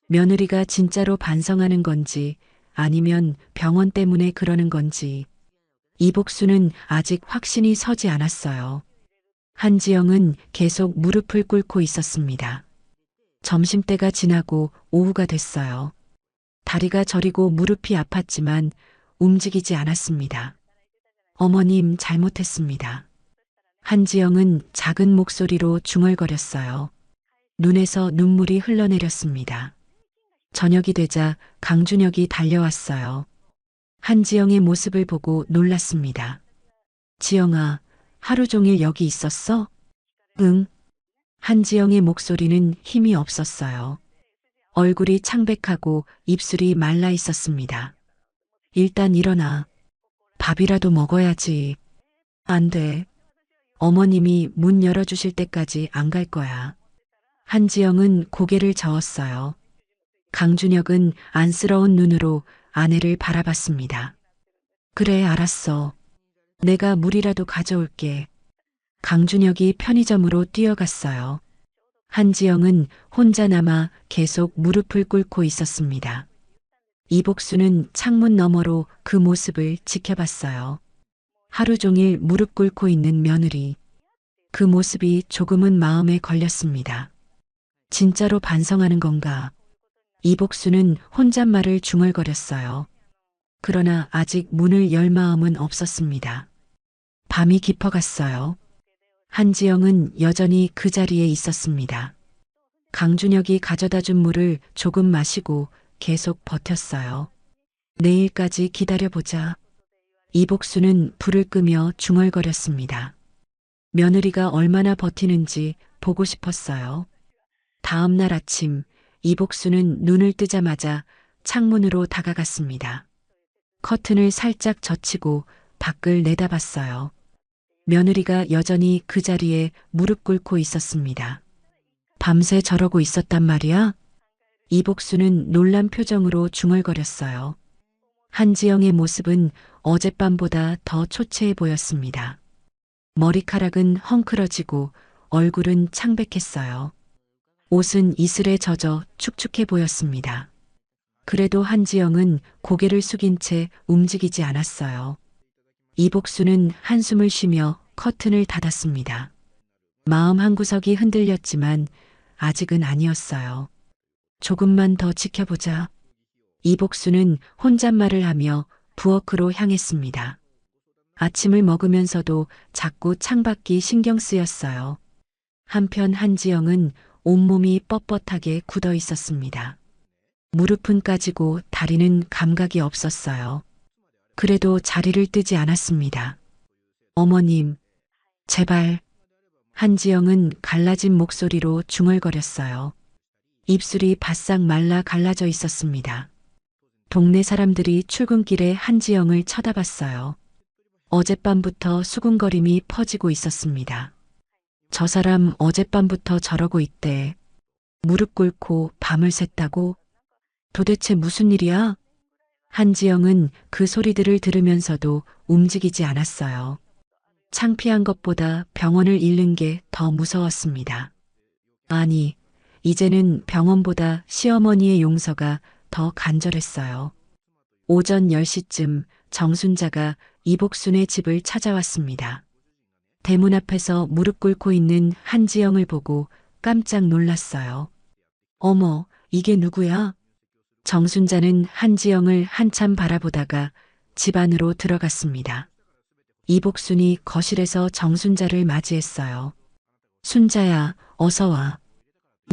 며느리가 진짜로 반성하는 건지 아니면 병원 때문에 그러는 건지 이복수는 아직 확신이 서지 않았어요. 한지영은 계속 무릎을 꿇고 있었습니다. 점심때가 지나고 오후가 됐어요. 다리가 저리고 무릎이 아팠지만 움직이지 않았습니다. 어머님 잘못했습니다. 한지영은 작은 목소리로 중얼거렸어요. 눈에서 눈물이 흘러내렸습니다. 저녁이 되자 강준혁이 달려왔어요. 한지영의 모습을 보고 놀랐습니다. 지영아, 하루 종일 여기 있었어? 응. 한지영의 목소리는 힘이 없었어요. 얼굴이 창백하고 입술이 말라 있었습니다. 일단 일어나. 밥이라도 먹어야지. 안 돼. 어머님이 문 열어주실 때까지 안 갈 거야. 한지영은 고개를 저었어요. 강준혁은 안쓰러운 눈으로 아내를 바라봤습니다. 그래, 알았어. 내가 물이라도 가져올게. 강준혁이 편의점으로 뛰어갔어요. 한지영은 혼자 남아 계속 무릎을 꿇고 있었습니다. 이복수는 창문 너머로 그 모습을 지켜봤어요. 하루 종일 무릎 꿇고 있는 며느리. 그 모습이 조금은 마음에 걸렸습니다. 진짜로 반성하는 건가? 이복수는 혼잣말을 중얼거렸어요. 그러나 아직 문을 열 마음은 없었습니다. 밤이 깊어갔어요. 한지영은 여전히 그 자리에 있었습니다. 강준혁이 가져다 준 물을 조금 마시고 계속 버텼어요. 내일까지 기다려보자. 이복수는 불을 끄며 중얼거렸습니다. 며느리가 얼마나 버티는지 보고 싶었어요. 다음 날 아침, 이복수는 눈을 뜨자마자 창문으로 다가갔습니다. 커튼을 살짝 젖히고 밖을 내다봤어요. 며느리가 여전히 그 자리에 무릎 꿇고 있었습니다. 밤새 저러고 있었단 말이야? 이복수는 놀란 표정으로 중얼거렸어요. 한지영의 모습은 어젯밤보다 더 초췌해 보였습니다. 머리카락은 헝클어지고 얼굴은 창백했어요. 옷은 이슬에 젖어 축축해 보였습니다. 그래도 한지영은 고개를 숙인 채 움직이지 않았어요. 이복수는 한숨을 쉬며 커튼을 닫았습니다. 마음 한구석이 흔들렸지만 아직은 아니었어요. 조금만 더 지켜보자. 이복수는 혼잣말을 하며 부엌으로 향했습니다. 아침을 먹으면서도 자꾸 창밖이 신경 쓰였어요. 한편 한지영은 온몸이 뻣뻣하게 굳어 있었습니다. 무릎은 까지고 다리는 감각이 없었어요. 그래도 자리를 뜨지 않았습니다. 어머님, 제발. 한지영은 갈라진 목소리로 중얼거렸어요. 입술이 바싹 말라 갈라져 있었습니다. 동네 사람들이 출근길에 한지영을 쳐다봤어요. 어젯밤부터 수군거림이 퍼지고 있었습니다. 저 사람 어젯밤부터 저러고 있대. 무릎 꿇고 밤을 샜다고? 도대체 무슨 일이야? 한지영은 그 소리들을 들으면서도 움직이지 않았어요. 창피한 것보다 병원을 잃는 게 더 무서웠습니다. 아니, 이제는 병원보다 시어머니의 용서가 더 간절했어요. 오전 10시쯤 정순자가 이복순의 집을 찾아왔습니다. 대문 앞에서 무릎 꿇고 있는 한지영을 보고 깜짝 놀랐어요. 어머, 이게 누구야? 정순자는 한지영을 한참 바라보다가 집 안으로 들어갔습니다. 이복순이 거실에서 정순자를 맞이했어요. 순자야, 어서 와.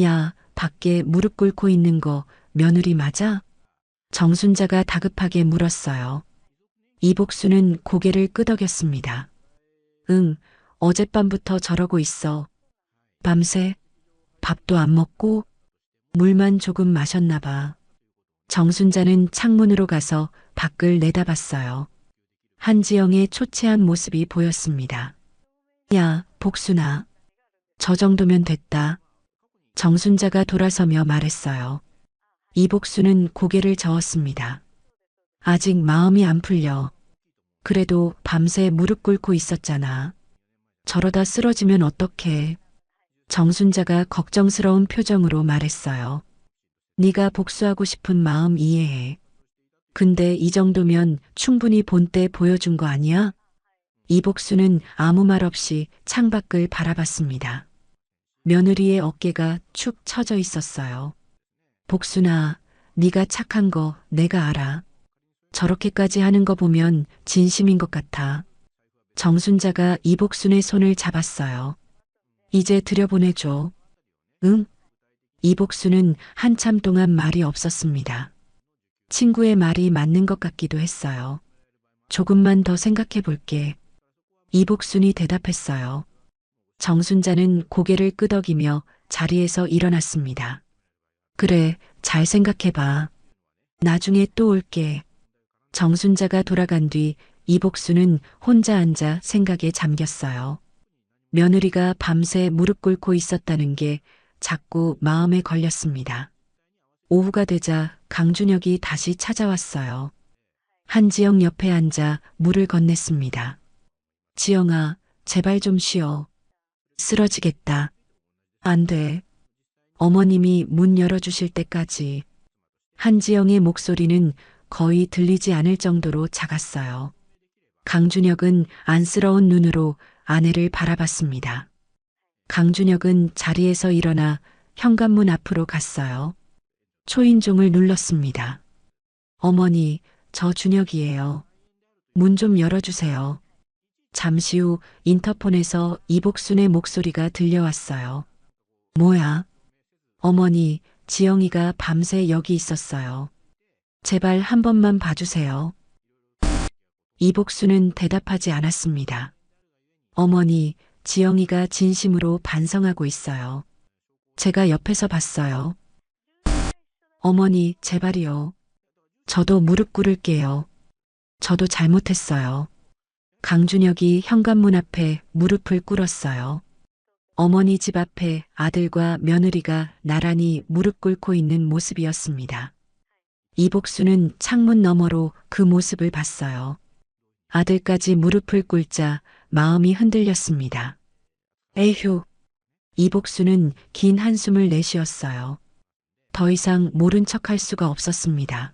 야, 밖에 무릎 꿇고 있는 거 며느리 맞아? 정순자가 다급하게 물었어요. 이복순은 고개를 끄덕였습니다. 응, 어젯밤부터 저러고 있어. 밤새 밥도 안 먹고 물만 조금 마셨나 봐. 정순자는 창문으로 가서 밖을 내다봤어요. 한지영의 초췌한 모습이 보였습니다. 야, 복순아. 저 정도면 됐다. 정순자가 돌아서며 말했어요. 이복순은 고개를 저었습니다. 아직 마음이 안 풀려. 그래도 밤새 무릎 꿇고 있었잖아. 저러다 쓰러지면 어떡해. 정순자가 걱정스러운 표정으로 말했어요. 네가 복수하고 싶은 마음 이해해. 근데 이 정도면 충분히 본때 보여준 거 아니야? 이복수는 아무 말 없이 창밖을 바라봤습니다. 며느리의 어깨가 축 처져 있었어요. 복순아, 네가 착한 거 내가 알아. 저렇게까지 하는 거 보면 진심인 것 같아. 정순자가 이복순의 손을 잡았어요. 이제 들여보내줘. 응? 이복순은 한참 동안 말이 없었습니다. 친구의 말이 맞는 것 같기도 했어요. 조금만 더 생각해 볼게. 이복순이 대답했어요. 정순자는 고개를 끄덕이며 자리에서 일어났습니다. 그래, 잘 생각해봐. 나중에 또 올게. 정순자가 돌아간 뒤 이복수는 혼자 앉아 생각에 잠겼어요. 며느리가 밤새 무릎 꿇고 있었다는 게 자꾸 마음에 걸렸습니다. 오후가 되자 강준혁이 다시 찾아왔어요. 한지영 옆에 앉아 물을 건넸습니다. 지영아, 제발 좀 쉬어. 쓰러지겠다. 안 돼. 어머님이 문 열어주실 때까지. 한지영의 목소리는 거의 들리지 않을 정도로 작았어요. 강준혁은 안쓰러운 눈으로 아내를 바라봤습니다. 강준혁은 자리에서 일어나 현관문 앞으로 갔어요. 초인종을 눌렀습니다. 어머니, 저 준혁이에요. 문 좀 열어주세요. 잠시 후 인터폰에서 이복순의 목소리가 들려왔어요. 뭐야? 어머니, 지영이가 밤새 여기 있었어요. 제발 한 번만 봐주세요. 이복수는 대답하지 않았습니다. 어머니, 지영이가 진심으로 반성하고 있어요. 제가 옆에서 봤어요. 어머니, 제발이요. 저도 무릎 꿇을게요. 저도 잘못했어요. 강준혁이 현관문 앞에 무릎을 꿇었어요. 어머니 집 앞에 아들과 며느리가 나란히 무릎 꿇고 있는 모습이었습니다. 이복수는 창문 너머로 그 모습을 봤어요. 아들까지 무릎을 꿇자 마음이 흔들렸습니다. 에휴. 이복수는 긴 한숨을 내쉬었어요. 더 이상 모른 척할 수가 없었습니다.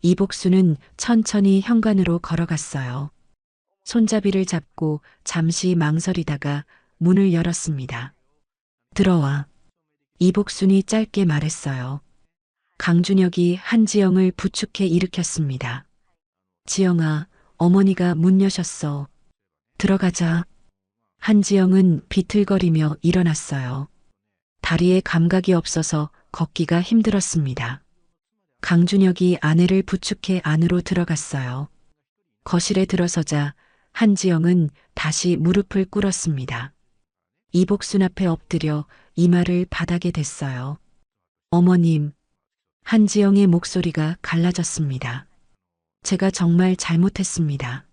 이복수는 천천히 현관으로 걸어갔어요. 손잡이를 잡고 잠시 망설이다가 문을 열었습니다. 들어와. 이복순이 짧게 말했어요. 강준혁이 한지영을 부축해 일으켰습니다. 지영아, 어머니가 문 여셨어. 들어가자. 한지영은 비틀거리며 일어났어요. 다리에 감각이 없어서 걷기가 힘들었습니다. 강준혁이 아내를 부축해 안으로 들어갔어요. 거실에 들어서자 한지영은 다시 무릎을 꿇었습니다. 이복순 앞에 엎드려 이마를 바닥에 댔어요. 어머님, 한지영의 목소리가 갈라졌습니다. 제가 정말 잘못했습니다.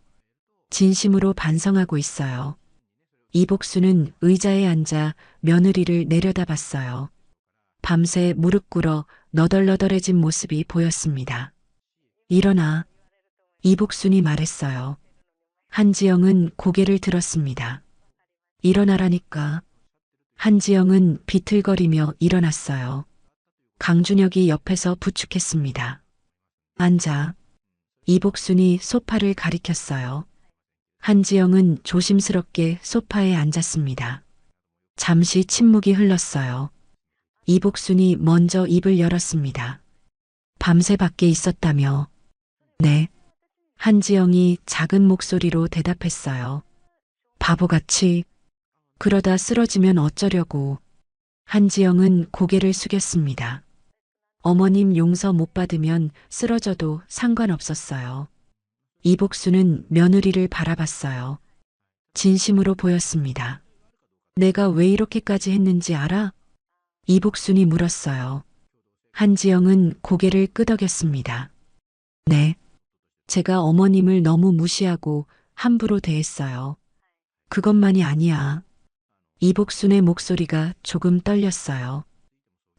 진심으로 반성하고 있어요. 이복수는 의자에 앉아 며느리를 내려다봤어요. 밤새 무릎 꿇어 너덜너덜해진 모습이 보였습니다. 일어나. 이복순이 말했어요. 한지영은 고개를 들었습니다. 일어나라니까. 한지영은 비틀거리며 일어났어요. 강준혁이 옆에서 부축했습니다. 앉아. 이복순이 소파를 가리켰어요. 한지영은 조심스럽게 소파에 앉았습니다. 잠시 침묵이 흘렀어요. 이복순이 먼저 입을 열었습니다. 밤새 밖에 있었다며. 네. 한지영이 작은 목소리로 대답했어요. 바보같이. 그러다 쓰러지면 어쩌려고. 한지영은 고개를 숙였습니다. 어머님 용서 못 받으면 쓰러져도 상관없었어요. 이복수는 며느리를 바라봤어요. 진심으로 보였습니다. 내가 왜 이렇게까지 했는지 알아? 이복순이 물었어요. 한지영은 고개를 끄덕였습니다. 네. 제가 어머님을 너무 무시하고 함부로 대했어요. 그것만이 아니야. 이복순의 목소리가 조금 떨렸어요.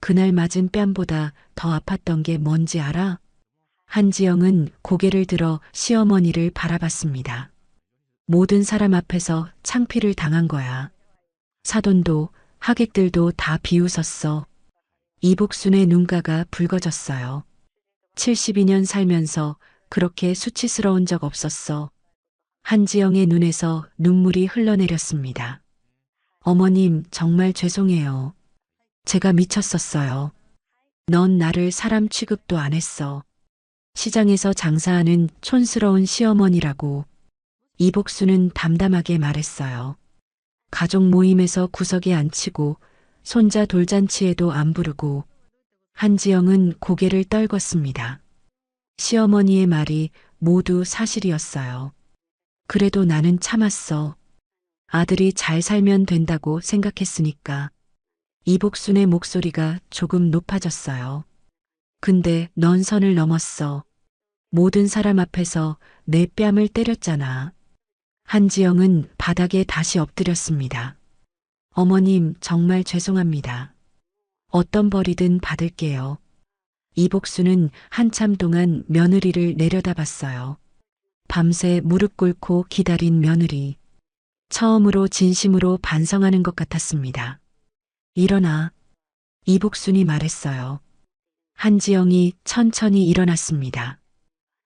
그날 맞은 뺨보다 더 아팠던 게 뭔지 알아? 한지영은 고개를 들어 시어머니를 바라봤습니다. 모든 사람 앞에서 창피를 당한 거야. 사돈도 하객들도 다 비웃었어. 이복순의 눈가가 붉어졌어요. 72년 살면서 그렇게 수치스러운 적 없었어. 한지영의 눈에서 눈물이 흘러내렸습니다. 어머님, 정말 죄송해요. 제가 미쳤었어요. 넌 나를 사람 취급도 안 했어. 시장에서 장사하는 촌스러운 시어머니라고. 이복수는 담담하게 말했어요. 가족 모임에서 구석에 앉히고 손자 돌잔치에도 안 부르고. 한지영은 고개를 떨궜습니다. 시어머니의 말이 모두 사실이었어요. 그래도 나는 참았어. 아들이 잘 살면 된다고 생각했으니까. 이복순의 목소리가 조금 높아졌어요. 근데 넌 선을 넘었어. 모든 사람 앞에서 내 뺨을 때렸잖아. 한지영은 바닥에 다시 엎드렸습니다. 어머님, 정말 죄송합니다. 어떤 벌이든 받을게요. 이복수는 한참 동안 며느리를 내려다봤어요. 밤새 무릎 꿇고 기다린 며느리. 처음으로 진심으로 반성하는 것 같았습니다. 일어나. 이복순이 말했어요. 한지영이 천천히 일어났습니다.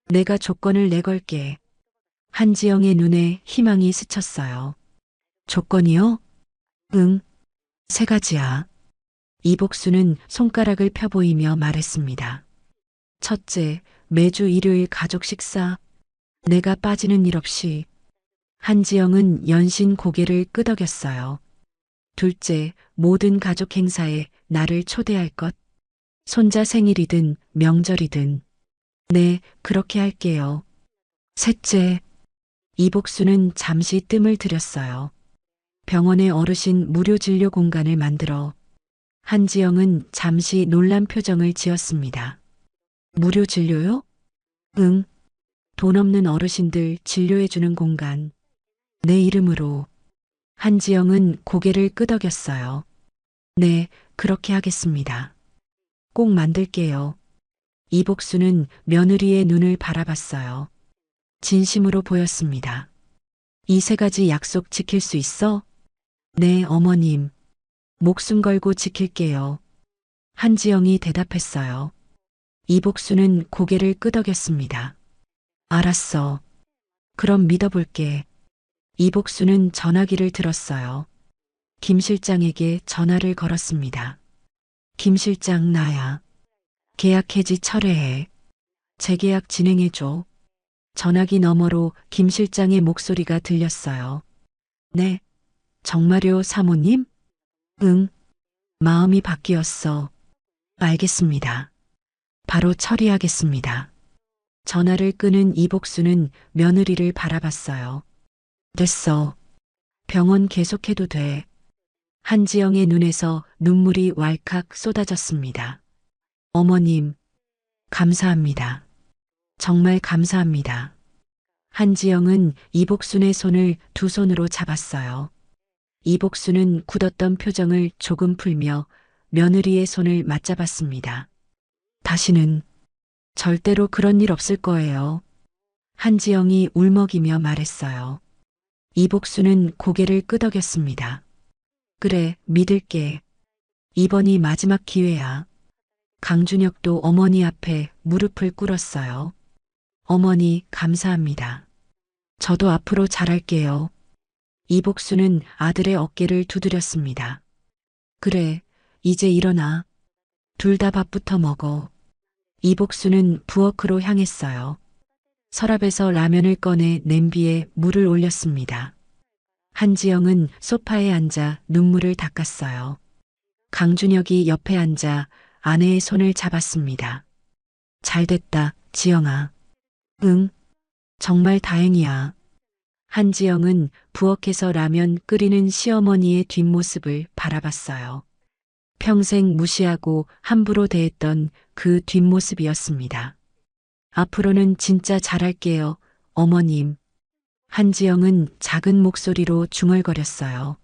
내가 조건을 내걸게. 한지영의 눈에 희망이 스쳤어요. 조건이요? 응. 세 가지야. 이복수는 손가락을 펴보이며 말했습니다. 첫째, 매주 일요일 가족 식사. 내가 빠지는 일 없이. 한지영은 연신 고개를 끄덕였어요. 둘째, 모든 가족 행사에 나를 초대할 것. 손자 생일이든 명절이든. 네, 그렇게 할게요. 셋째, 이복수는 잠시 뜸을 들였어요. 병원에 어르신 무료 진료 공간을 만들어. 한지영은 잠시 놀란 표정을 지었습니다. 무료 진료요? 응. 돈 없는 어르신들 진료해주는 공간. 내 이름으로. 한지영은 고개를 끄덕였어요. 네, 그렇게 하겠습니다. 꼭 만들게요. 이복수는 며느리의 눈을 바라봤어요. 진심으로 보였습니다. 이 세 가지 약속 지킬 수 있어? 네, 어머님. 목숨 걸고 지킬게요. 한지영이 대답했어요. 이복수는 고개를 끄덕였습니다. 알았어. 그럼 믿어볼게. 이복수는 전화기를 들었어요. 김 실장에게 전화를 걸었습니다. 김 실장, 나야. 계약 해지 철회해. 재계약 진행해줘. 전화기 너머로 김 실장의 목소리가 들렸어요. 네. 정말요, 사모님? 응. 마음이 바뀌었어. 알겠습니다. 바로 처리하겠습니다. 전화를 끄는 이복수는 며느리를 바라봤어요. 됐어. 병원 계속해도 돼. 한지영의 눈에서 눈물이 왈칵 쏟아졌습니다. 어머님, 감사합니다. 정말 감사합니다. 한지영은 이복순의 손을 두 손으로 잡았어요. 이복순은 굳었던 표정을 조금 풀며 며느리의 손을 맞잡았습니다. 다시는 절대로 그런 일 없을 거예요. 한지영이 울먹이며 말했어요. 이복순은 고개를 끄덕였습니다. 그래, 믿을게. 이번이 마지막 기회야. 강준혁도 어머니 앞에 무릎을 꿇었어요. 어머니, 감사합니다. 저도 앞으로 잘할게요. 이복수는 아들의 어깨를 두드렸습니다. 그래, 이제 일어나. 둘 다 밥부터 먹어. 이복수는 부엌으로 향했어요. 서랍에서 라면을 꺼내 냄비에 물을 올렸습니다. 한지영은 소파에 앉아 눈물을 닦았어요. 강준혁이 옆에 앉아 아내의 손을 잡았습니다. 잘됐다, 지영아. 응, 정말 다행이야. 한지영은 부엌에서 라면 끓이는 시어머니의 뒷모습을 바라봤어요. 평생 무시하고 함부로 대했던 그 뒷모습이었습니다. 앞으로는 진짜 잘할게요, 어머님. 한지영은 작은 목소리로 중얼거렸어요.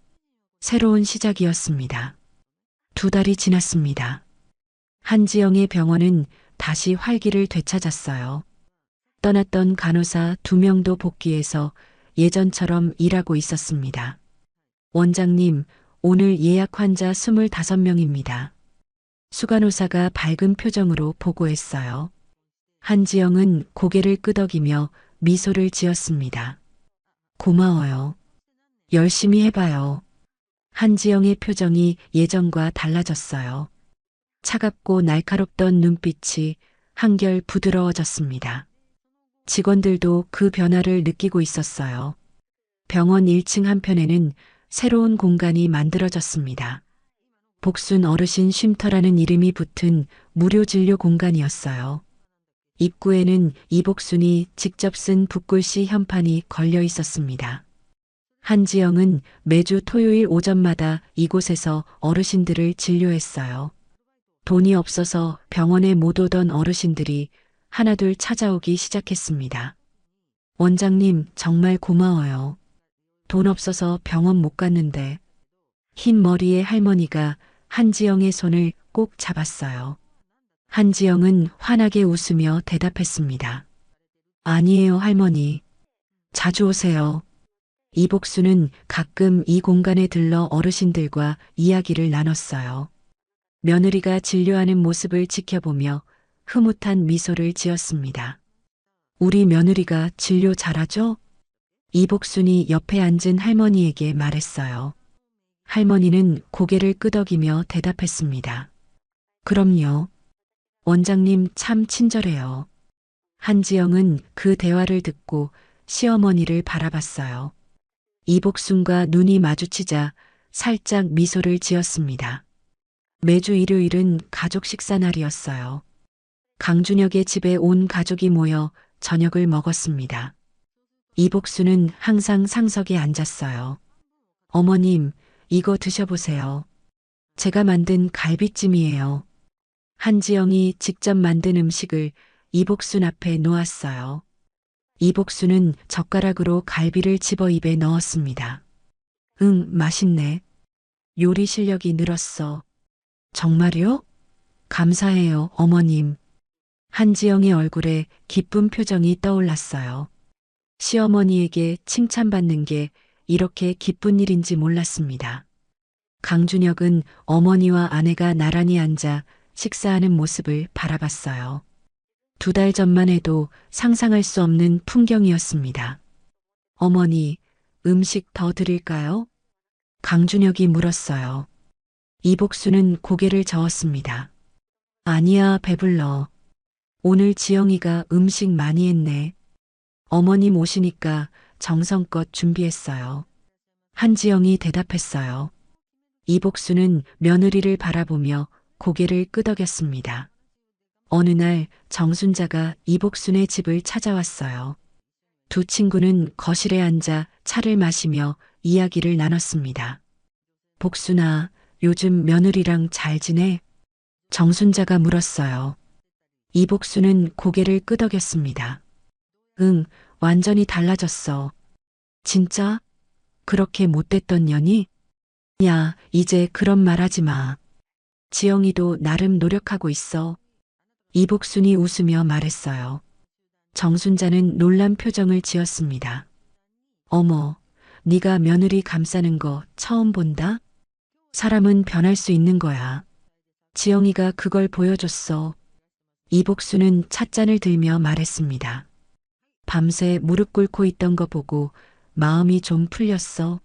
새로운 시작이었습니다. 2달이 지났습니다. 한지영의 병원은 다시 활기를 되찾았어요. 떠났던 간호사 2명도 복귀해서 예전처럼 일하고 있었습니다. 원장님, 오늘 예약 환자 25명입니다. 수간호사가 밝은 표정으로 보고했어요. 한지영은 고개를 끄덕이며 미소를 지었습니다. 고마워요. 열심히 해봐요. 한지영의 표정이 예전과 달라졌어요. 차갑고 날카롭던 눈빛이 한결 부드러워졌습니다. 직원들도 그 변화를 느끼고 있었어요. 병원 1층 한편에는 새로운 공간이 만들어졌습니다. 복순 어르신 쉼터라는 이름이 붙은 무료 진료 공간이었어요. 입구에는 이복순이 직접 쓴 붓글씨 현판이 걸려 있었습니다. 한지영은 매주 토요일 오전마다 이곳에서 어르신들을 진료했어요. 돈이 없어서 병원에 못 오던 어르신들이 하나둘 찾아오기 시작했습니다. 원장님, 정말 고마워요. 돈 없어서 병원 못 갔는데. 흰 머리의 할머니가 한지영의 손을 꼭 잡았어요. 한지영은 환하게 웃으며 대답했습니다. 아니에요, 할머니. 자주 오세요. 이복수는 가끔 이 공간에 들러 어르신들과 이야기를 나눴어요. 며느리가 진료하는 모습을 지켜보며 흐뭇한 미소를 지었습니다. 우리 며느리가 진료 잘하죠? 이복순이 옆에 앉은 할머니에게 말했어요. 할머니는 고개를 끄덕이며 대답했습니다. 그럼요. 원장님 참 친절해요. 한지영은 그 대화를 듣고 시어머니를 바라봤어요. 이복순과 눈이 마주치자 살짝 미소를 지었습니다. 매주 일요일은 가족 식사 날이었어요. 강준혁의 집에 온 가족이 모여 저녁을 먹었습니다. 이복순은 항상 상석에 앉았어요. 어머님, 이거 드셔보세요. 제가 만든 갈비찜이에요. 한지영이 직접 만든 음식을 이복순 앞에 놓았어요. 이복순은 젓가락으로 갈비를 집어 입에 넣었습니다. 응, 맛있네. 요리 실력이 늘었어. 정말요? 감사해요, 어머님. 한지영의 얼굴에 기쁜 표정이 떠올랐어요. 시어머니에게 칭찬받는 게 이렇게 기쁜 일인지 몰랐습니다. 강준혁은 어머니와 아내가 나란히 앉아 식사하는 모습을 바라봤어요. 2달 전만 해도 상상할 수 없는 풍경이었습니다. 어머니, 음식 더 드릴까요? 강준혁이 물었어요. 이복수는 고개를 저었습니다. 아니야, 배불러. 오늘 지영이가 음식 많이 했네. 어머님 오시니까 정성껏 준비했어요. 한지영이 대답했어요. 이복수는 며느리를 바라보며 고개를 끄덕였습니다. 어느 날 정순자가 이복순의 집을 찾아왔어요. 두 친구는 거실에 앉아 차를 마시며 이야기를 나눴습니다. 복순아, 요즘 며느리랑 잘 지내? 정순자가 물었어요. 이복순은 고개를 끄덕였습니다. 응, 완전히 달라졌어. 진짜? 그렇게 못됐던 년이? 야, 이제 그런 말 하지 마. 지영이도 나름 노력하고 있어. 이복순이 웃으며 말했어요. 정순자는 놀란 표정을 지었습니다. 어머, 네가 며느리 감싸는 거 처음 본다? 사람은 변할 수 있는 거야. 지영이가 그걸 보여줬어. 이복순은 찻잔을 들며 말했습니다. 밤새 무릎 꿇고 있던 거 보고 마음이 좀 풀렸어.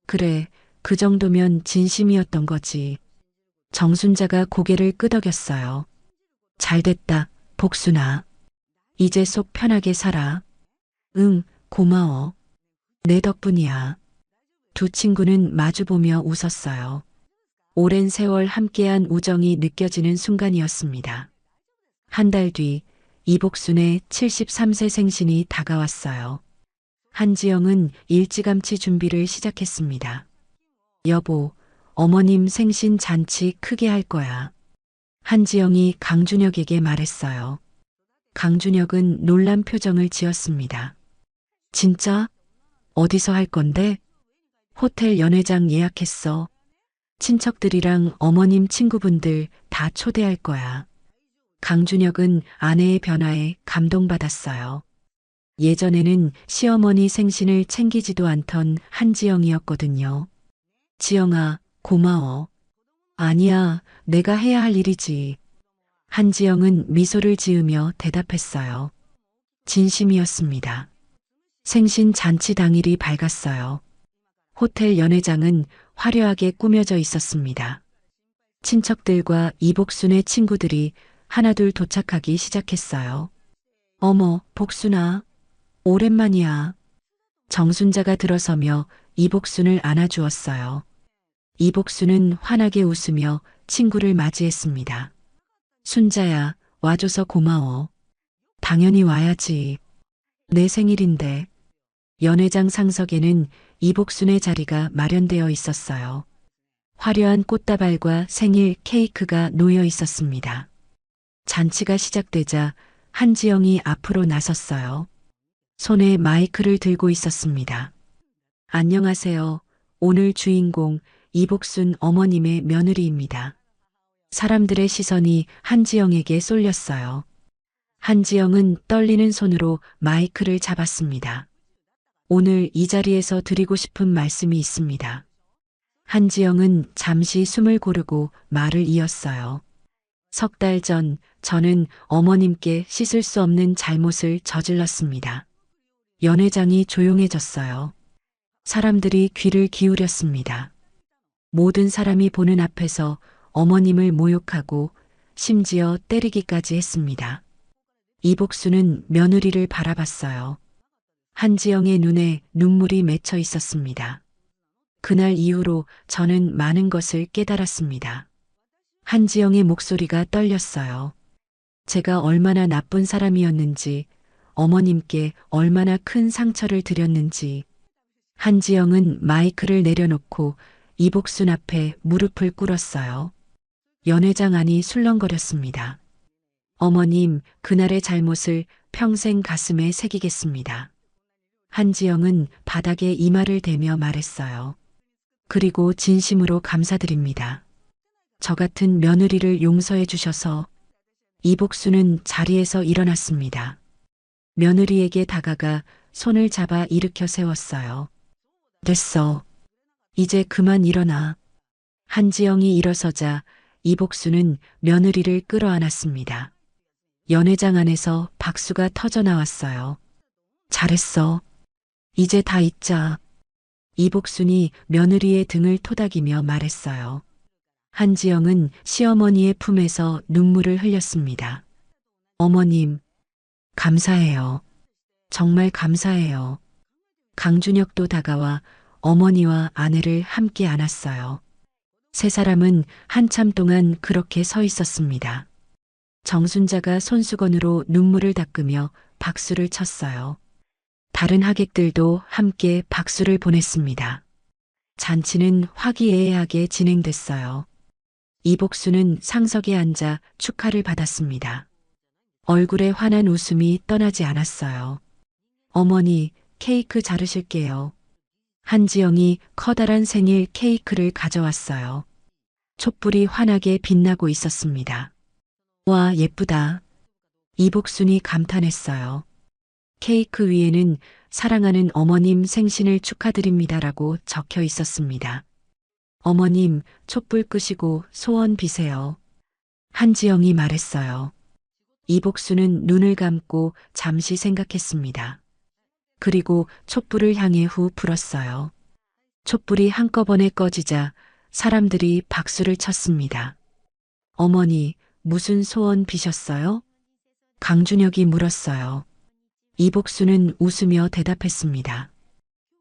그래, 그 정도면 진심이었던 거지. 정순자가 고개를 끄덕였어요. 잘됐다, 복순아. 이제 속 편하게 살아. 응, 고마워. 내 덕분이야. 두 친구는 마주보며 웃었어요. 오랜 세월 함께한 우정이 느껴지는 순간이었습니다. 한 달 뒤, 이복순의 73세 생신이 다가왔어요. 한지영은 일찌감치 준비를 시작했습니다. 여보, 어머님 생신 잔치 크게 할 거야. 한지영이 강준혁에게 말했어요. 강준혁은 놀란 표정을 지었습니다. 진짜? 어디서 할 건데? 호텔 연회장 예약했어. 친척들이랑 어머님 친구분들 다 초대할 거야. 강준혁은 아내의 변화에 감동받았어요. 예전에는 시어머니 생신을 챙기지도 않던 한지영이었거든요. 지영아, 고마워. 아니야, 내가 해야 할 일이지. 한지영은 미소를 지으며 대답했어요. 진심이었습니다. 생신 잔치 당일이 밝았어요. 호텔 연회장은 화려하게 꾸며져 있었습니다. 친척들과 이복순의 친구들이 하나둘 도착하기 시작했어요. 어머, 복순아. 오랜만이야. 정순자가 들어서며 이복순을 안아주었어요. 이복순은 환하게 웃으며 친구를 맞이했습니다. 순자야, 와줘서 고마워. 당연히 와야지. 내 생일인데. 연회장 상석에는 이복순의 자리가 마련되어 있었어요. 화려한 꽃다발과 생일 케이크가 놓여 있었습니다. 잔치가 시작되자 한지영이 앞으로 나섰어요. 손에 마이크를 들고 있었습니다. 안녕하세요. 오늘 주인공 이복순 어머님의 며느리입니다. 사람들의 시선이 한지영에게 쏠렸어요. 한지영은 떨리는 손으로 마이크를 잡았습니다. 오늘 이 자리에서 드리고 싶은 말씀이 있습니다. 한지영은 잠시 숨을 고르고 말을 이었어요. 석 달 전 저는 어머님께 씻을 수 없는 잘못을 저질렀습니다. 연회장이 조용해졌어요. 사람들이 귀를 기울였습니다. 모든 사람이 보는 앞에서 어머님을 모욕하고 심지어 때리기까지 했습니다. 이복수는 며느리를 바라봤어요. 한지영의 눈에 눈물이 맺혀 있었습니다. 그날 이후로 저는 많은 것을 깨달았습니다. 한지영의 목소리가 떨렸어요. 제가 얼마나 나쁜 사람이었는지, 어머님께 얼마나 큰 상처를 드렸는지. 한지영은 마이크를 내려놓고 이복순 앞에 무릎을 꿇었어요. 연회장 안이 술렁거렸습니다. 어머님, 그날의 잘못을 평생 가슴에 새기겠습니다. 한지영은 바닥에 이마를 대며 말했어요. 그리고 진심으로 감사드립니다. 저 같은 며느리를 용서해 주셔서. 이복수는 자리에서 일어났습니다. 며느리에게 다가가 손을 잡아 일으켜 세웠어요. 됐어. 이제 그만 일어나. 한지영이 일어서자 이복수는 며느리를 끌어안았습니다. 연회장 안에서 박수가 터져 나왔어요. 잘했어. 이제 다 잊자. 이복순이 며느리의 등을 토닥이며 말했어요. 한지영은 시어머니의 품에서 눈물을 흘렸습니다. 어머님, 감사해요. 정말 감사해요. 강준혁도 다가와 어머니와 아내를 함께 안았어요. 세 사람은 한참 동안 그렇게 서 있었습니다. 정순자가 손수건으로 눈물을 닦으며 박수를 쳤어요. 다른 하객들도 함께 박수를 보냈습니다. 잔치는 화기애애하게 진행됐어요. 이복수는 상석에 앉아 축하를 받았습니다. 얼굴에 환한 웃음이 떠나지 않았어요. 어머니, 케이크 자르실게요. 한지영이 커다란 생일 케이크를 가져왔어요. 촛불이 환하게 빛나고 있었습니다. 와, 예쁘다. 이복순이 감탄했어요. 케이크 위에는 사랑하는 어머님 생신을 축하드립니다라고 적혀 있었습니다. 어머님, 촛불 끄시고 소원 비세요. 한지영이 말했어요. 이복수는 눈을 감고 잠시 생각했습니다. 그리고 촛불을 향해 후 불었어요. 촛불이 한꺼번에 꺼지자 사람들이 박수를 쳤습니다. 어머니, 무슨 소원 비셨어요? 강준혁이 물었어요. 이복수는 웃으며 대답했습니다.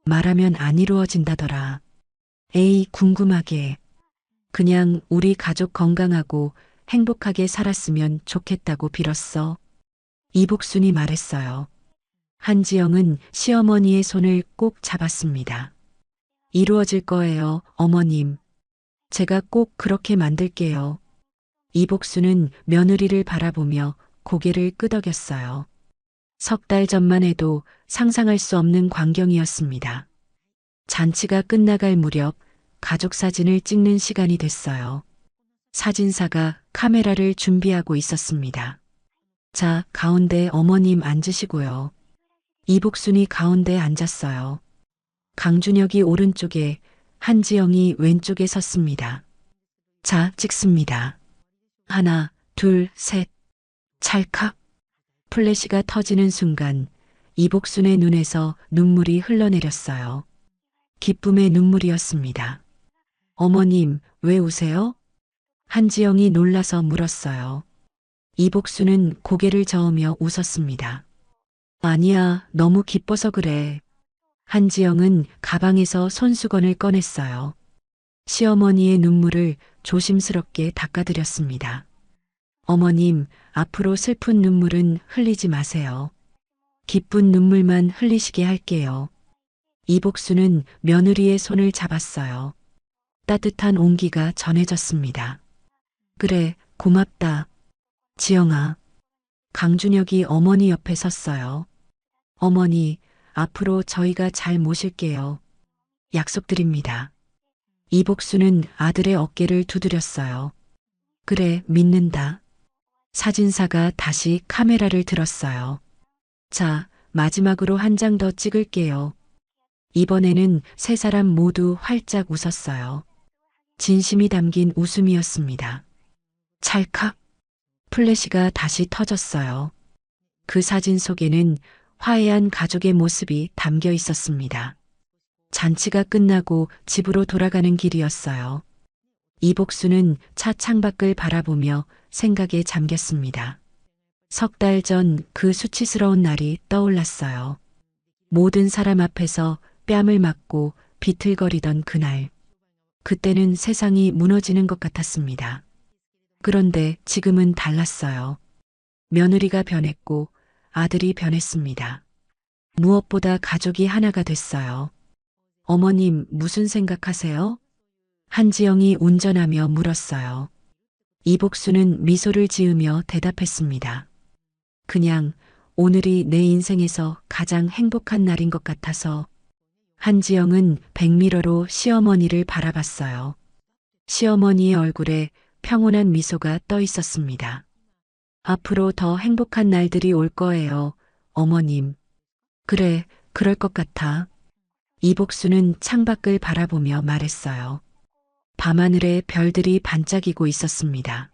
말하면 안 이루어진다더라. 에이, 궁금하게. 그냥 우리 가족 건강하고 행복하게 살았으면 좋겠다고 빌었어. 이복순이 말했어요. 한지영은 시어머니의 손을 꼭 잡았습니다. 이루어질 거예요, 어머님. 제가 꼭 그렇게 만들게요. 이복순은 며느리를 바라보며 고개를 끄덕였어요. 석 달 전만 해도 상상할 수 없는 광경이었습니다. 잔치가 끝나갈 무렵 가족 사진을 찍는 시간이 됐어요. 사진사가 카메라를 준비하고 있었습니다. 자, 가운데 어머님 앉으시고요. 이복순이 가운데 앉았어요. 강준혁이 오른쪽에, 한지영이 왼쪽에 섰습니다. 자, 찍습니다. 하나, 둘, 셋. 찰칵. 플래시가 터지는 순간 이복순의 눈에서 눈물이 흘러내렸어요. 기쁨의 눈물이었습니다. 어머님, 왜 우세요? 한지영이 놀라서 물었어요. 이복순은 고개를 저으며 웃었습니다. 아니야, 너무 기뻐서 그래. 한지영은 가방에서 손수건을 꺼냈어요. 시어머니의 눈물을 조심스럽게 닦아드렸습니다. 어머님, 앞으로 슬픈 눈물은 흘리지 마세요. 기쁜 눈물만 흘리시게 할게요. 이복수는 며느리의 손을 잡았어요. 따뜻한 온기가 전해졌습니다. 그래, 고맙다. 지영아. 강준혁이 어머니 옆에 섰어요. 어머니, 앞으로 저희가 잘 모실게요. 약속드립니다. 이복수는 아들의 어깨를 두드렸어요. 그래, 믿는다. 사진사가 다시 카메라를 들었어요. 자, 마지막으로 한 장 더 찍을게요. 이번에는 세 사람 모두 활짝 웃었어요. 진심이 담긴 웃음이었습니다. 찰칵. 플래시가 다시 터졌어요. 그 사진 속에는 화해한 가족의 모습이 담겨 있었습니다. 잔치가 끝나고 집으로 돌아가는 길이었어요. 이복수는 차 창밖을 바라보며 생각에 잠겼습니다. 석 달 전 그 수치스러운 날이 떠올랐어요. 모든 사람 앞에서 뺨을 맞고 비틀거리던 그날. 그때는 세상이 무너지는 것 같았습니다. 그런데 지금은 달랐어요. 며느리가 변했고 아들이 변했습니다. 무엇보다 가족이 하나가 됐어요. 어머님, 무슨 생각하세요? 한지영이 운전하며 물었어요. 이복수는 미소를 지으며 대답했습니다. 그냥 오늘이 내 인생에서 가장 행복한 날인 것 같아서. 한지영은 백미러로 시어머니를 바라봤어요. 시어머니의 얼굴에 평온한 미소가 떠 있었습니다. 앞으로 더 행복한 날들이 올 거예요, 어머님. 그래, 그럴 것 같아. 이복수는 창밖을 바라보며 말했어요. 밤하늘에 별들이 반짝이고 있었습니다.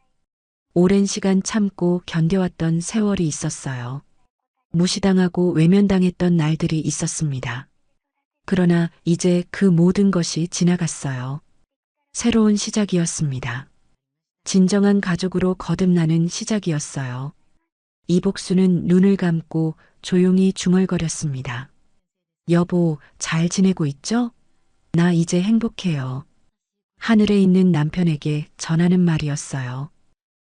오랜 시간 참고 견뎌왔던 세월이 있었어요. 무시당하고 외면당했던 날들이 있었습니다. 그러나 이제 그 모든 것이 지나갔어요. 새로운 시작이었습니다. 진정한 가족으로 거듭나는 시작이었어요. 이복수는 눈을 감고 조용히 중얼거렸습니다. 여보, 잘 지내고 있죠? 나 이제 행복해요. 하늘에 있는 남편에게 전하는 말이었어요.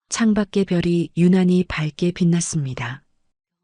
창밖의 별이 유난히 밝게 빛났습니다.